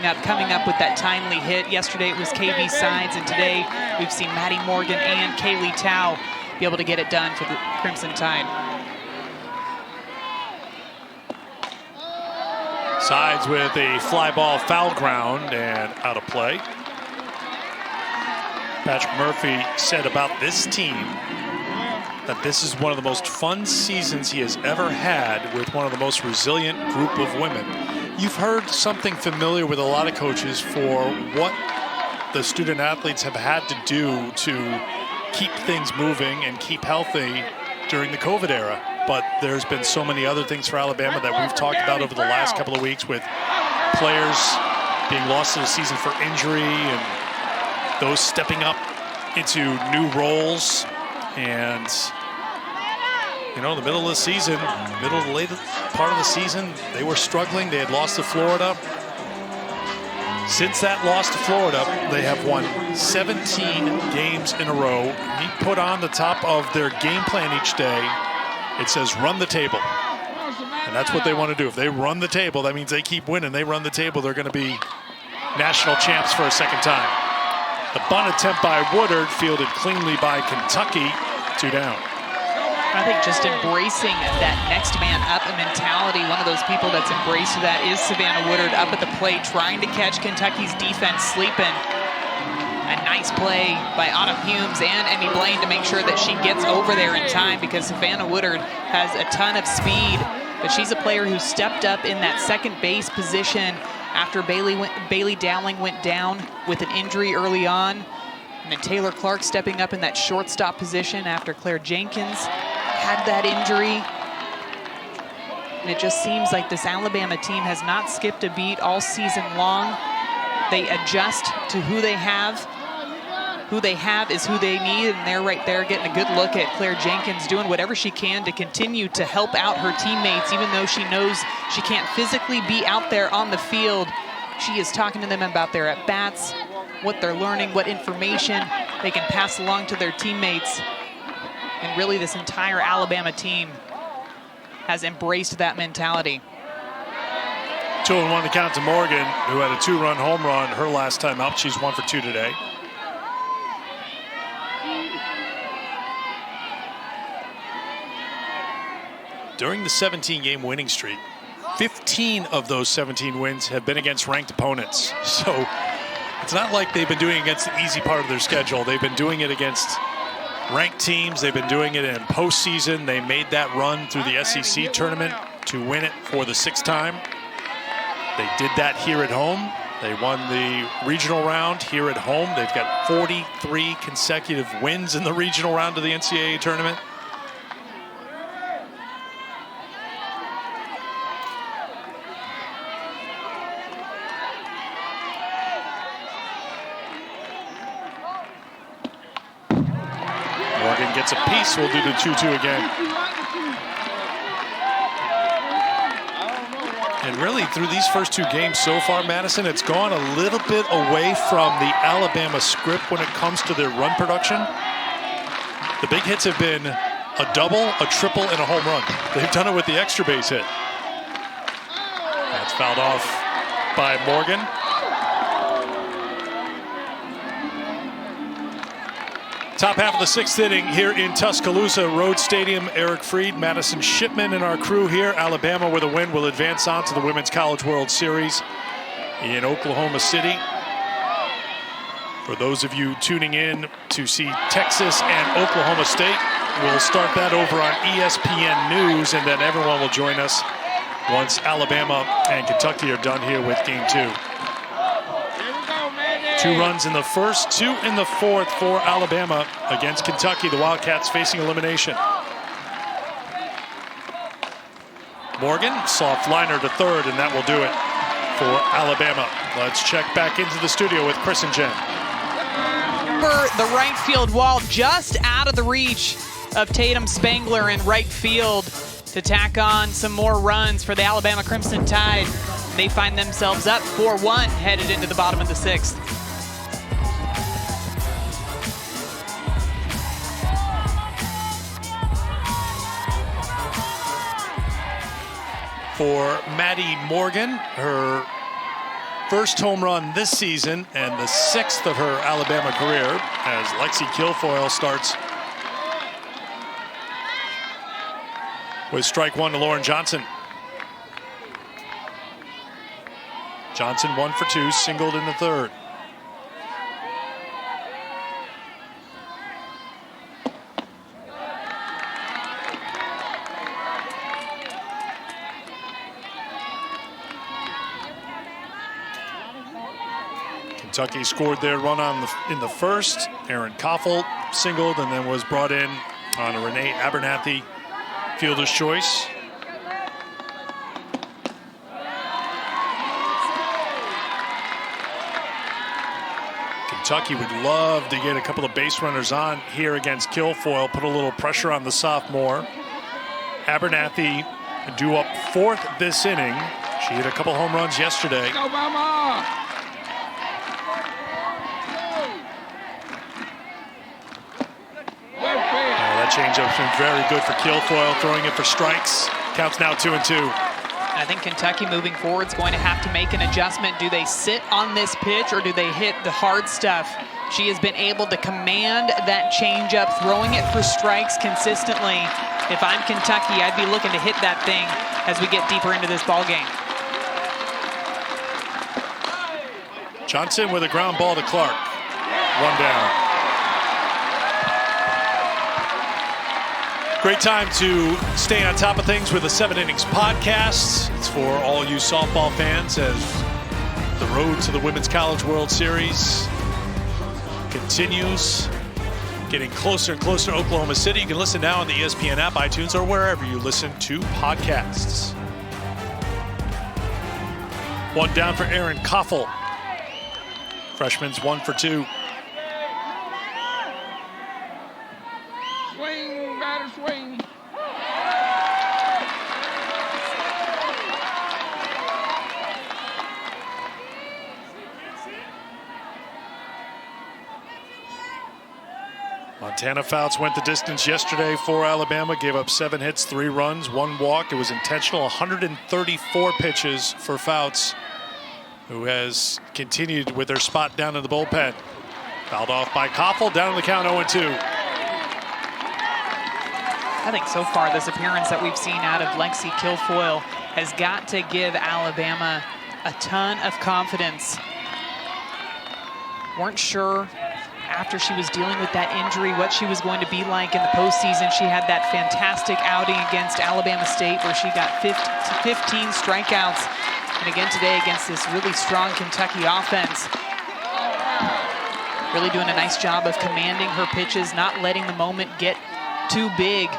up, coming up with that timely hit. Yesterday it was KV Sides, and today we've seen Maddie Morgan and Kaylee Tao be able to get it done for the Crimson Tide. Sides with a fly ball foul ground and out of play. Patrick Murphy said about this team that this is one of the most fun seasons he has ever had with one of the most resilient group of women. You've heard something familiar with a lot of coaches for what the student athletes have had to do to keep things moving and keep healthy during the COVID era. But there's been so many other things for Alabama that we've talked about over the last couple of weeks, with players being lost to the season for injury and those stepping up into new roles. And, you know, in the middle of the season, middle of the late part of the season, they were struggling. They had lost to Florida. Since that loss to Florida, they have won 17 games in a row. He put on the top of their game plan each day, it says run the table. And that's what they want to do. If they run the table, that means they keep winning. They run the table, they're going to be national champs for a second time. The bunt attempt by Woodard, fielded cleanly by Kentucky, 2 down. I think just embracing that next man up mentality, one of those people that's embraced that is Savannah Woodard up at the plate, trying to catch Kentucky's defense sleeping. A nice play by Autumn Humes and Emmy Blaine to make sure that she gets over there in time, because Savannah Woodard has a ton of speed, but she's a player who stepped up in that second base position after Bailey Dowling went down with an injury early on. And then Taylor Clark stepping up in that shortstop position after Claire Jenkins had that injury. And it just seems like this Alabama team has not skipped a beat all season long. They adjust to who they have. Who they have is who they need, and they're right there getting a good look at Claire Jenkins doing whatever she can to continue to help out her teammates, even though she knows she can't physically be out there on the field. She is talking to them about their at-bats, what they're learning, what information they can pass along to their teammates. And really, this entire Alabama team has embraced that mentality. 2-1 to count to Morgan, who had a 2-run home run her last time up. She's 1 for 2 today. During the 17-game winning streak, 15 of those 17 wins have been against ranked opponents. So it's not like they've been doing it against the easy part of their schedule. They've been doing it against ranked teams. They've been doing it in postseason. They made that run through the SEC tournament to win it for the 6th time. They did that here at home. They won the regional round here at home. They've got 43 consecutive wins in the regional round of the NCAA tournament. Morgan gets a piece. We'll do the 2-2 again. And really, through these first 2 games so far, Madison, it's gone a little bit away from the Alabama script when it comes to their run production. The big hits have been a double, a triple, and a home run. They've done it with the extra base hit. That's fouled off by Morgan. Top half of the 6th inning here in Tuscaloosa Road Stadium. Eric Freed, Madison Shipman, and our crew here. Alabama with a win will advance on to the Women's College World Series in Oklahoma City. For those of you tuning in to see Texas and Oklahoma State, we'll start that over on ESPN News, and then everyone will join us once Alabama and Kentucky are done here with Game 2. 2 runs in the first, 2 in the 4th for Alabama against Kentucky. The Wildcats facing elimination. Morgan, soft liner to third, and that will do it for Alabama. Let's check back into the studio with Chris and Jen. The right field wall just out of the reach of Tatum Spangler in right field to tack on some more runs for the Alabama Crimson Tide. They find themselves up 4-1 headed into the bottom of the 6th. for Maddie Morgan, her first home run this season and the 6th of her Alabama career, as Lexi Kilfoyle starts with strike one to Lauren Johnson. Johnson 1 for 2, singled in the third. Kentucky scored their run in the first. Erin Koffel singled and then was brought in on a Renee Abernathy fielder's choice. Kentucky would love to get a couple of base runners on here against Kilfoyle, put a little pressure on the sophomore. Abernathy due up 4th this inning. She hit a couple home runs yesterday. Go, Mama! That changeup's been very good for Kilfoyle, throwing it for strikes. Counts now 2-2. I think Kentucky moving forward is going to have to make an adjustment. Do they sit on this pitch or do they hit the hard stuff? She has been able to command that changeup, throwing it for strikes consistently. If I'm Kentucky, I'd be looking to hit that thing as we get deeper into this ball game. Johnson with a ground ball to Clark. 1 down. Great time to stay on top of things with the 7 Innings podcast. It's for all you softball fans as the road to the Women's College World Series continues. Getting closer and closer to Oklahoma City. You can listen now on the ESPN app, iTunes, or wherever you listen to podcasts. 1 down for Erin Koffel. Freshman's 1 for 2. Swing, batter, swing. Montana Fouts went the distance yesterday for Alabama, gave up 7 hits, 3 runs, 1 walk. It was intentional, 134 pitches for Fouts, who has continued with their spot down in the bullpen. Fouled off by Koffel, down in the count 0-2. I think so far this appearance that we've seen out of Lexi Kilfoyle has got to give Alabama a ton of confidence. Weren't sure after she was dealing with that injury what she was going to be like in the postseason. She had that fantastic outing against Alabama State where she got 15 strikeouts. And again today against this really strong Kentucky offense. Really doing a nice job of commanding her pitches, not letting the moment get too big.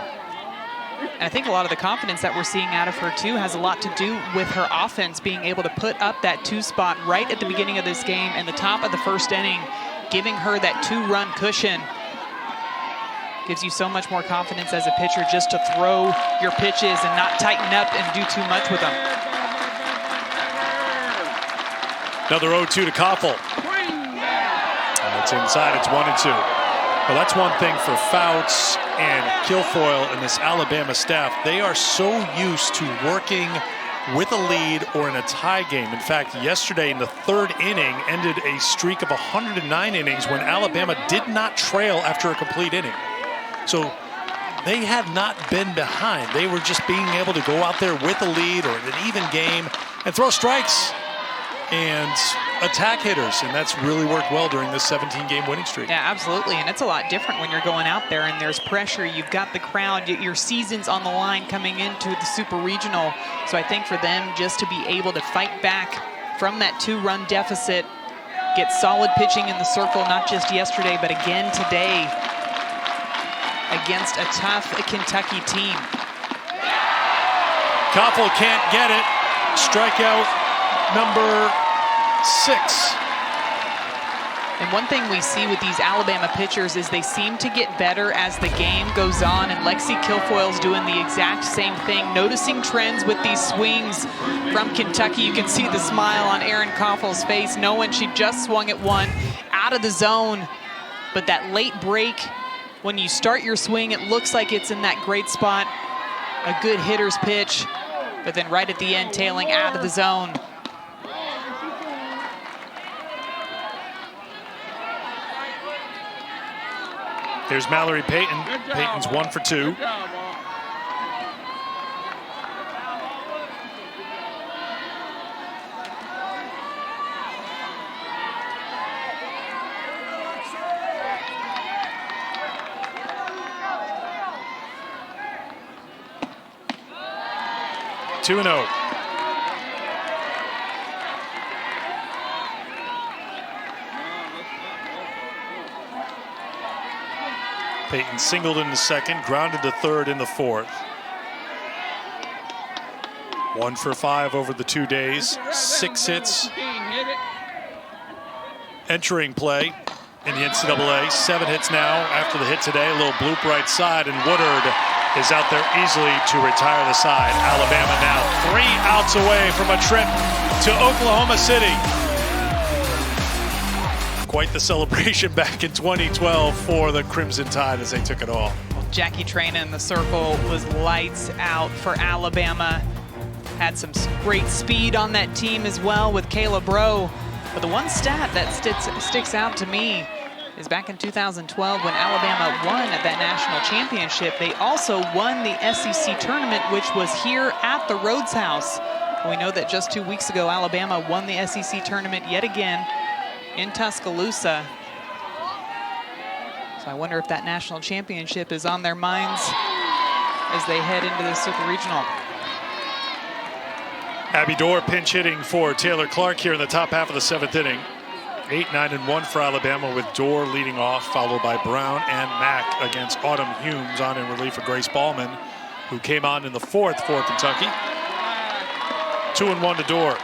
And I think a lot of the confidence that we're seeing out of her too has a lot to do with her offense being able to put up that 2 spot right at the beginning of this game and the top of the first inning, giving her that 2-run cushion. Gives you so much more confidence as a pitcher just to throw your pitches and not tighten up and do too much with them. Another 0-2 to Koffel. It's inside, it's 1-2. Well, that's one thing for Fouts and Kilfoyle and this Alabama staff. They are so used to working with a lead or in a tie game. In fact, yesterday in the 3rd inning ended a streak of 109 innings when Alabama did not trail after a complete inning. So they had not been behind. They were just being able to go out there with a lead or an even game and throw strikes and attack hitters, and that's really worked well during this 17-game winning streak. Yeah, absolutely, and it's a lot different when you're going out there and there's pressure. You've got the crowd, your season's on the line coming into the Super Regional. So I think for them just to be able to fight back from that 2-run deficit, get solid pitching in the circle, not just yesterday, but again today against a tough Kentucky team. Koffel can't get it. Strikeout number 6. And one thing we see with these Alabama pitchers is they seem to get better as the game goes on, and Lexi Kilfoyle's doing the exact same thing, noticing trends with these swings from Kentucky. You can see the smile on Erin Koffel's face, knowing she just swung at one out of the zone. But that late break, when you start your swing, it looks like it's in that great spot. A good hitter's pitch. but then right at the end, tailing out of the zone. Here's Mallory Payton. Payton's 1 for 2. Good job, Ball. Two and 0. Payton singled in the second, grounded the third in the fourth. 1 for 5 over the 2 days, 6 hits. King, hit it. Entering play in the NCAA, 7 hits now after the hit today. A little bloop right side, and Woodard is out there easily to retire the side. Alabama now 3 outs away from a trip to Oklahoma City. Quite the celebration back in 2012 for the Crimson Tide as they took it all. Jackie Traina in the circle was lights out for Alabama. Had some great speed on that team as well with Caleb Rowe. But the one stat that sticks out to me is back in 2012 when Alabama won at that national championship. They also won the SEC tournament, which was here at the Rhodes House. We know that just 2 weeks ago, Alabama won the SEC tournament yet again in Tuscaloosa. So I wonder if that national championship is on their minds as they head into the Super Regional. Abby Dorr pinch hitting for Taylor Clark here in the top half of the 7th inning. 8, 9, and 1 for Alabama, with Dorr leading off, followed by Brown and Mack against Autumn Humes on in relief for Grace Ballman, who came on in the 4th for Kentucky. 2 and 1 to Dorr.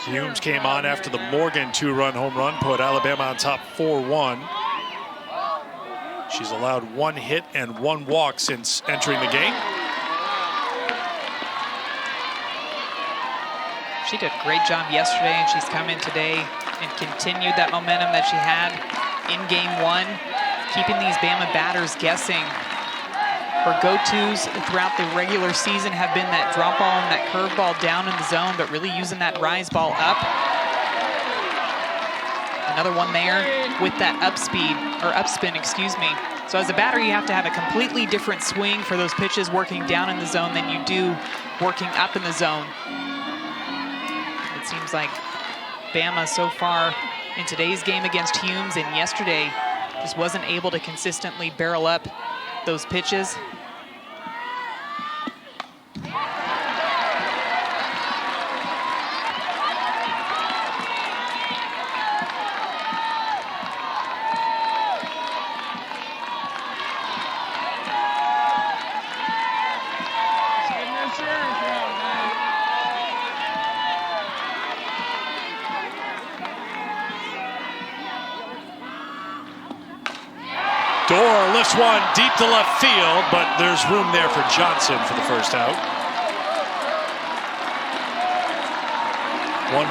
Humes came on after the Morgan 2-run home run, put Alabama on top 4-1. She's allowed 1 hit and 1 walk since entering the game. She did a great job yesterday, and she's come in today and continued that momentum that she had in game 1, keeping these Bama batters guessing. Her go-tos throughout the regular season have been that drop ball and that curve ball down in the zone, but really using that rise ball up. Another one there with that upspin, excuse me. So as a batter, you have to have a completely different swing for those pitches working down in the zone than you do working up in the zone. It seems like Bama so far in today's game against Humes and yesterday just wasn't able to consistently barrel up those pitches. Dorr lifts one deep to left field, but there's room there for Johnson for the first out. One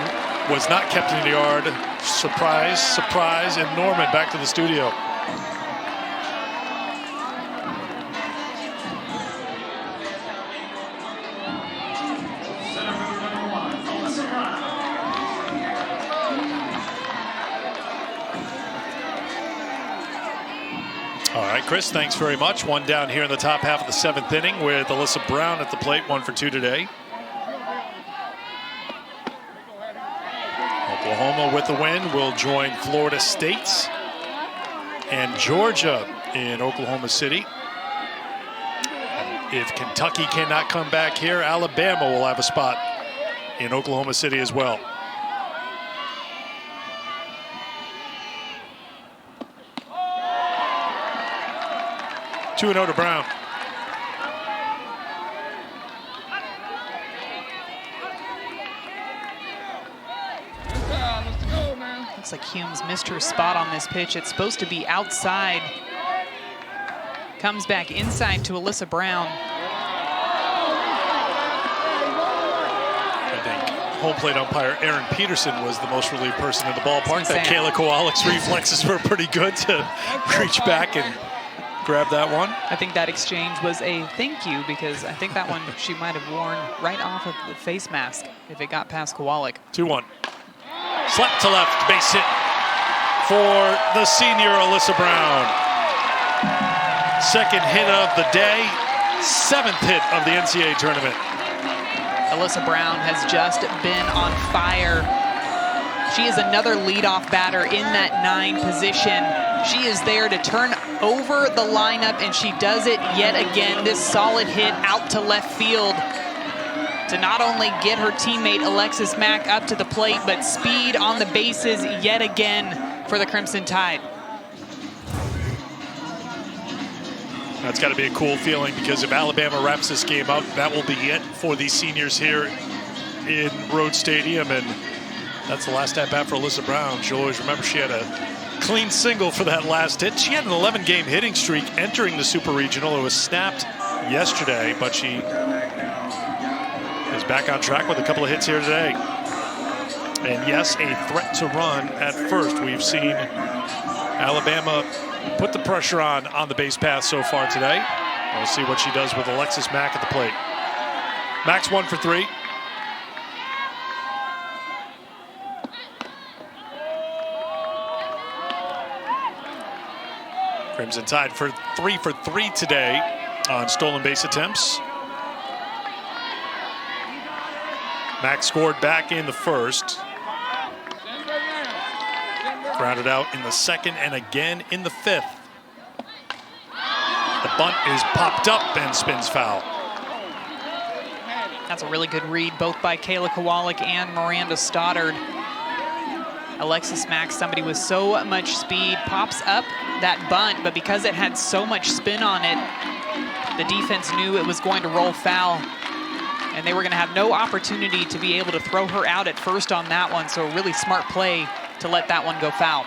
was not kept in the yard. Surprise, surprise, and Norman back to the studio. All right, Chris, thanks very much. One down here in the top half of the 7th inning with Alyssa Brown at the plate, 1 for 2 today. Oklahoma with the win will join Florida State and Georgia in Oklahoma City. And if Kentucky cannot come back here, Alabama will have a spot in Oklahoma City as well. Two and 0 to Brown. Looks like Humes missed her spot on this pitch. It's supposed to be outside. Comes back inside to Alyssa Brown. I think home plate umpire Aaron Peterson was the most relieved person in the ballpark. That Kayla Kowalik's reflexes were pretty good to reach back and grabbed that one. I think that exchange was a thank you, because I think that one she might have worn right off of the face mask if it got past Kowalik. 2-1. Slap to left, base hit for the senior Alyssa Brown. Second hit of the day, 7th hit of the NCAA tournament. Alyssa Brown has just been on fire. She is another leadoff batter in that 9 position. She is there to turn over the lineup, and she does it yet again. This solid hit out to left field to not only get her teammate Alexis Mack up to the plate, but speed on the bases yet again for the Crimson Tide. That's got to be a cool feeling, because if Alabama wraps this game up, that will be it for these seniors here in Rhodes Stadium. And that's the last at-bat for Alyssa Brown. She'll always remember she had a clean single for that last hit. She had an 11-game hitting streak entering the Super Regional. It was snapped yesterday, but she is back on track with a couple of hits here today. And yes, a threat to run at first. We've seen Alabama put the pressure on the base path so far today. We'll see what she does with Alexis Mack at the plate. Mack's 1 for 3. Crimson Tide for 3 for 3 today on stolen base attempts. Mack scored back in the first. Grounded out in the second and again in the 5th. The bunt is popped up and spins foul. That's a really good read, both by Kayla Kowalik and Miranda Stoddard. Alexis Mack, somebody with so much speed, pops up that bunt, but because it had so much spin on it, the defense knew it was going to roll foul, and they were going to have no opportunity to be able to throw her out at first on that one, so a really smart play to let that one go foul.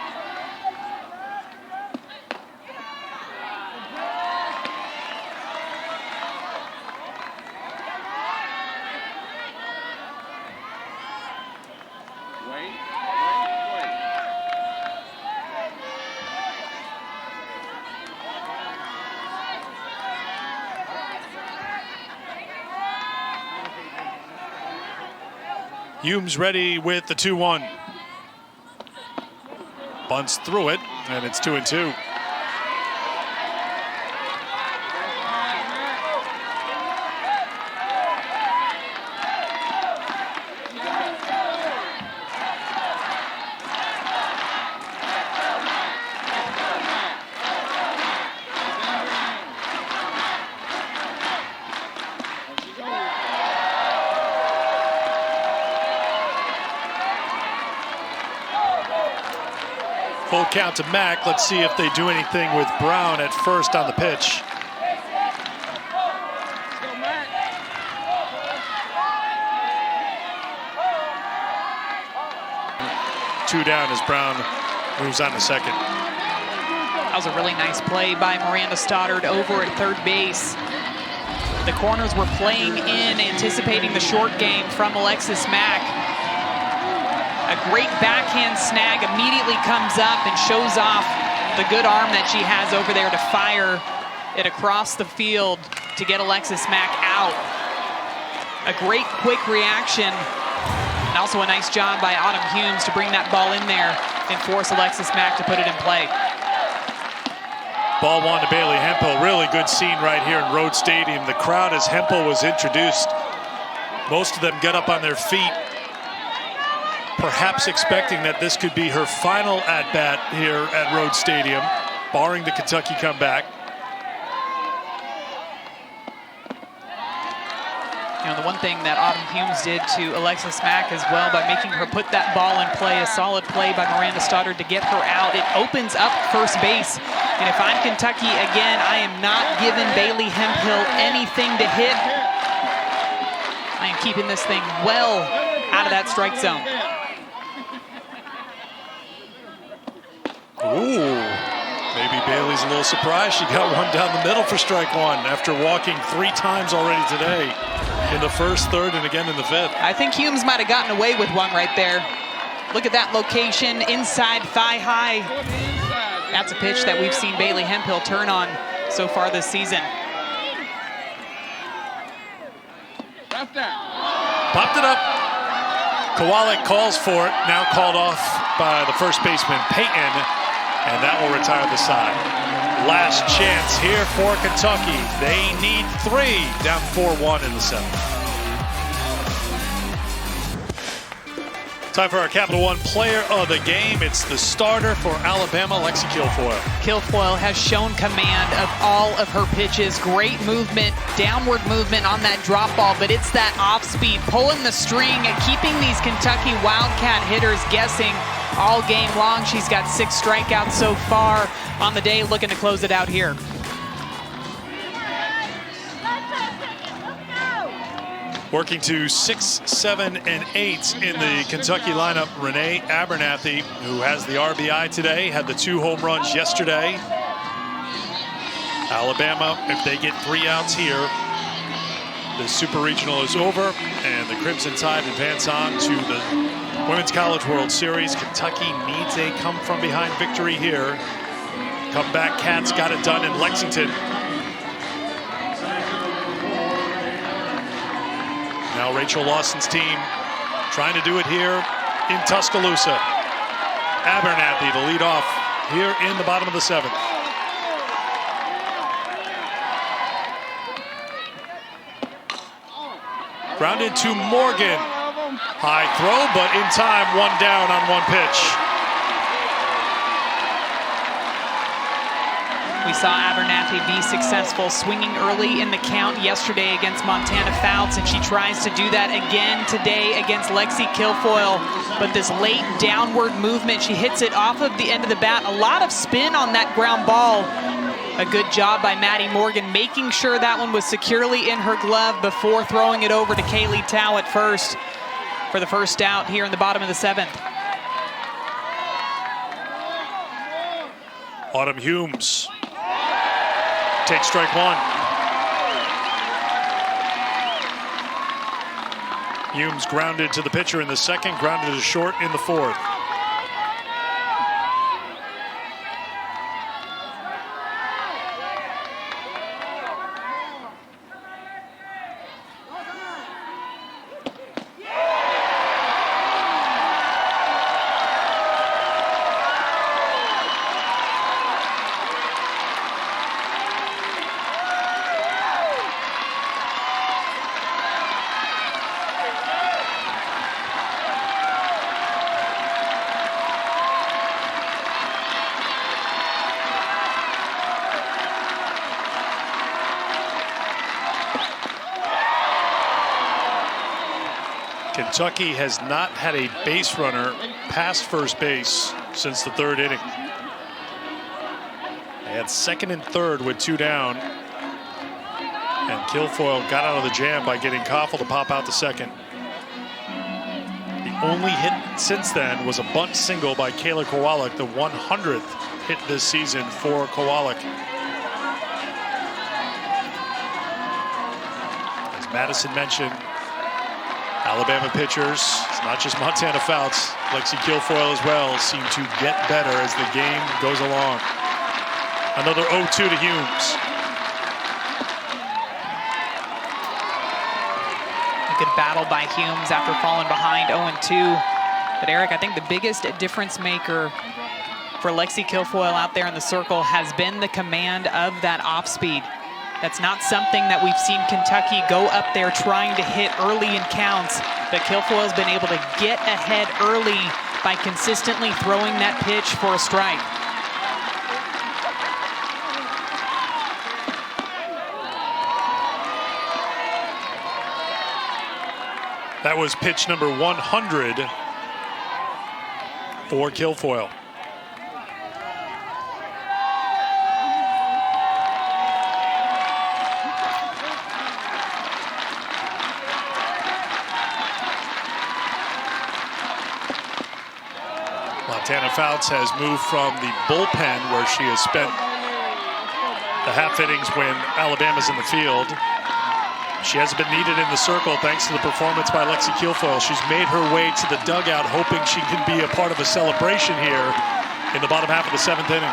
Humes ready with the 2-1. Bunts through it, and it's 2-2. Full count to Mack. Let's see if they do anything with Brown at first on the pitch. Two down as Brown moves on to second. That was a really nice play by Miranda Stoddard over at third base. The corners were playing in, anticipating the short game from Alexis Mack. A great backhand snag immediately comes up and shows off the good arm that she has over there to fire it across the field to get Alexis Mack out. A great quick reaction, and also a nice job by Autumn Humes to bring that ball in there and force Alexis Mack to put it in play. Ball one to Bailey Hemphill. Really good scene right here in Rhodes Stadium. The crowd as Hemphill was introduced, most of them got up on their feet, perhaps expecting that this could be her final at-bat here at Rhodes Stadium, barring the Kentucky comeback. You know, the one thing that Autumn Humes did to Alexis Mack as well, by making her put that ball in play, a solid play by Miranda Stoddard to get her out. It opens up first base. And if I'm Kentucky, again, I am not giving Bailey Hemphill anything to hit. I am keeping this thing well out of that strike zone. Ooh, maybe Bailey's a little surprised. She got one down the middle for strike one after walking 3 times already today in the first, third, and again in the 5th. I think Humes might have gotten away with one right there. Look at that location, inside thigh high. That's a pitch that we've seen Bailey Hemphill turn on so far this season. Left down. Popped it up. Kowalik calls for it. Now called off by the first baseman, Payton, and that will retire the side. Last chance here for Kentucky. They need 3, down 4-1 in the 7th. Time for our Capital One player of the game. It's the starter for Alabama, Lexi Kilfoyle. Kilfoyle has shown command of all of her pitches. Great movement, downward movement on that drop ball, but it's that off speed, pulling the string and keeping these Kentucky Wildcat hitters guessing all game long. She's got 6 strikeouts so far on the day, looking to close it out here. Working to 6, 7, and 8 in the Kentucky lineup. Renee Abernathy, who has the RBI today, had the 2 home runs yesterday. Alabama, if they get 3 outs here, the Super Regional is over, and the Crimson Tide advance on to the Women's College World Series. Kentucky needs a come-from-behind victory here. Comeback Cats got it done in Lexington. Now Rachel Lawson's team trying to do it here in Tuscaloosa. Abernathy, the lead off here in the bottom of the 7th. Grounded to Morgan. High throw, but in time, 1 down on 1 pitch. We saw Abernathy be successful swinging early in the count yesterday against Montana Fouts, and she tries to do that again today against Lexi Kilfoyle. But this late downward movement, she hits it off of the end of the bat. A lot of spin on that ground ball. A good job by Maddie Morgan, making sure that one was securely in her glove before throwing it over to Kaylee Tao at first for the first out here in the bottom of the 7th. Autumn Humes takes strike 1. Humes grounded to the pitcher in the 2nd, grounded to short in the 4th. Kentucky has not had a base runner past first base since the 3rd inning. They had 2nd and 3rd with 2 down. And Kilfoyle got out of the jam by getting Koffel to pop out the 2nd. The only hit since then was a bunt single by Kayla Kowalik, the 100th hit this season for Kowalik. As Madison mentioned, Alabama pitchers, it's not just Montana Fouts, Lexi Kilfoyle as well, seem to get better as the game goes along. Another 0-2 to Humes. A good battle by Humes after falling behind 0-2. But Eric, I think the biggest difference maker for Lexi Kilfoyle out there in the circle has been the command of that off speed. That's not something that we've seen Kentucky go up there trying to hit early in counts, but Kilfoyle's been able to get ahead early by consistently throwing that pitch for a strike. That was pitch number 100 for Kilfoyle. Montana Fouts has moved from the bullpen, where she has spent the half innings when Alabama's in the field. She hasn't been needed in the circle thanks to the performance by Lexi Kilfoyle. She's made her way to the dugout, hoping she can be a part of a celebration here in the bottom half of the 7th inning.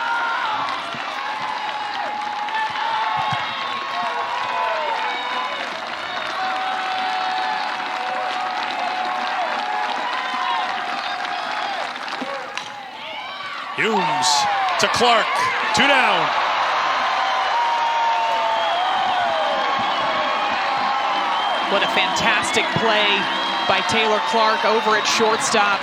Humes to Clark. 2 down. What a fantastic play by Taylor Clark over at shortstop.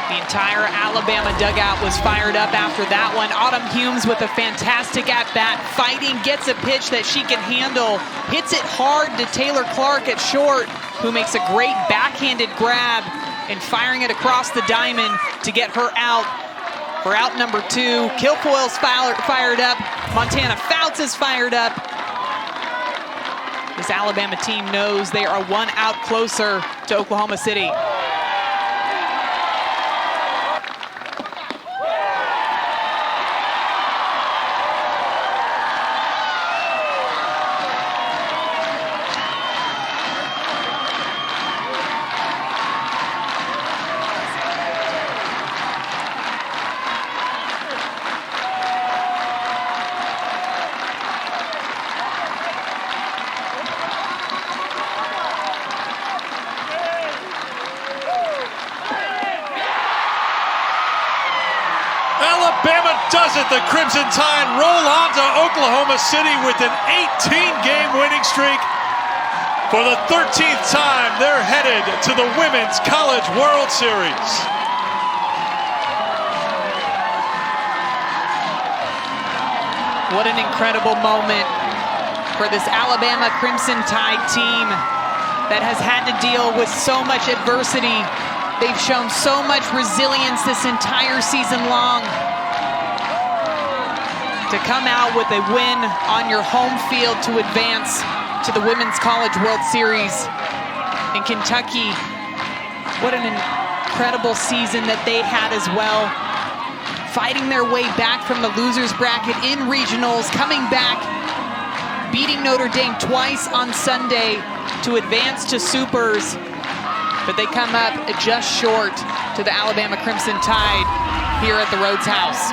The entire Alabama dugout was fired up after that one. Autumn Humes with a fantastic at-bat, fighting, gets a pitch that she can handle, hits it hard to Taylor Clark at short, who makes a great backhanded grab and firing it across the diamond to get her out for out number 2. Kilfoyle's fired up. Montana Fouts is fired up. This Alabama team knows they are 1 out closer to Oklahoma City. Alabama does it. The Crimson Tide roll on to Oklahoma City with an 18-game winning streak. For the 13th time, they're headed to the Women's College World Series. What an incredible moment for this Alabama Crimson Tide team that has had to deal with so much adversity. They've shown so much resilience this entire season long. To come out with a win on your home field to advance to the Women's College World Series in Kentucky. What an incredible season that they had as well. Fighting their way back from the loser's bracket in regionals, coming back, beating Notre Dame twice on Sunday to advance to Supers. But they come up just short to the Alabama Crimson Tide here at the Rhodes House.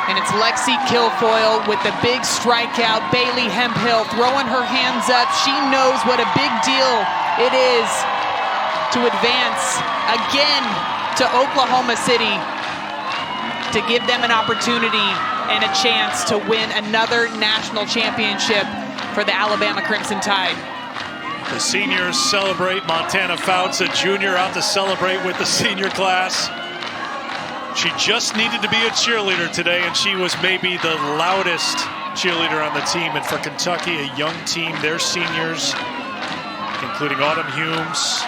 And it's Lexi Kilfoyle with the big strikeout. Bailey Hemphill throwing her hands up. She knows what a big deal it is to advance again to Oklahoma City, to give them an opportunity and a chance to win another national championship for the Alabama Crimson Tide. The seniors celebrate. Montana Fouts, a junior, out to celebrate with the senior class. She just needed to be a cheerleader today, and she was maybe the loudest cheerleader on the team. And for Kentucky, a young team, their seniors, including Autumn Humes,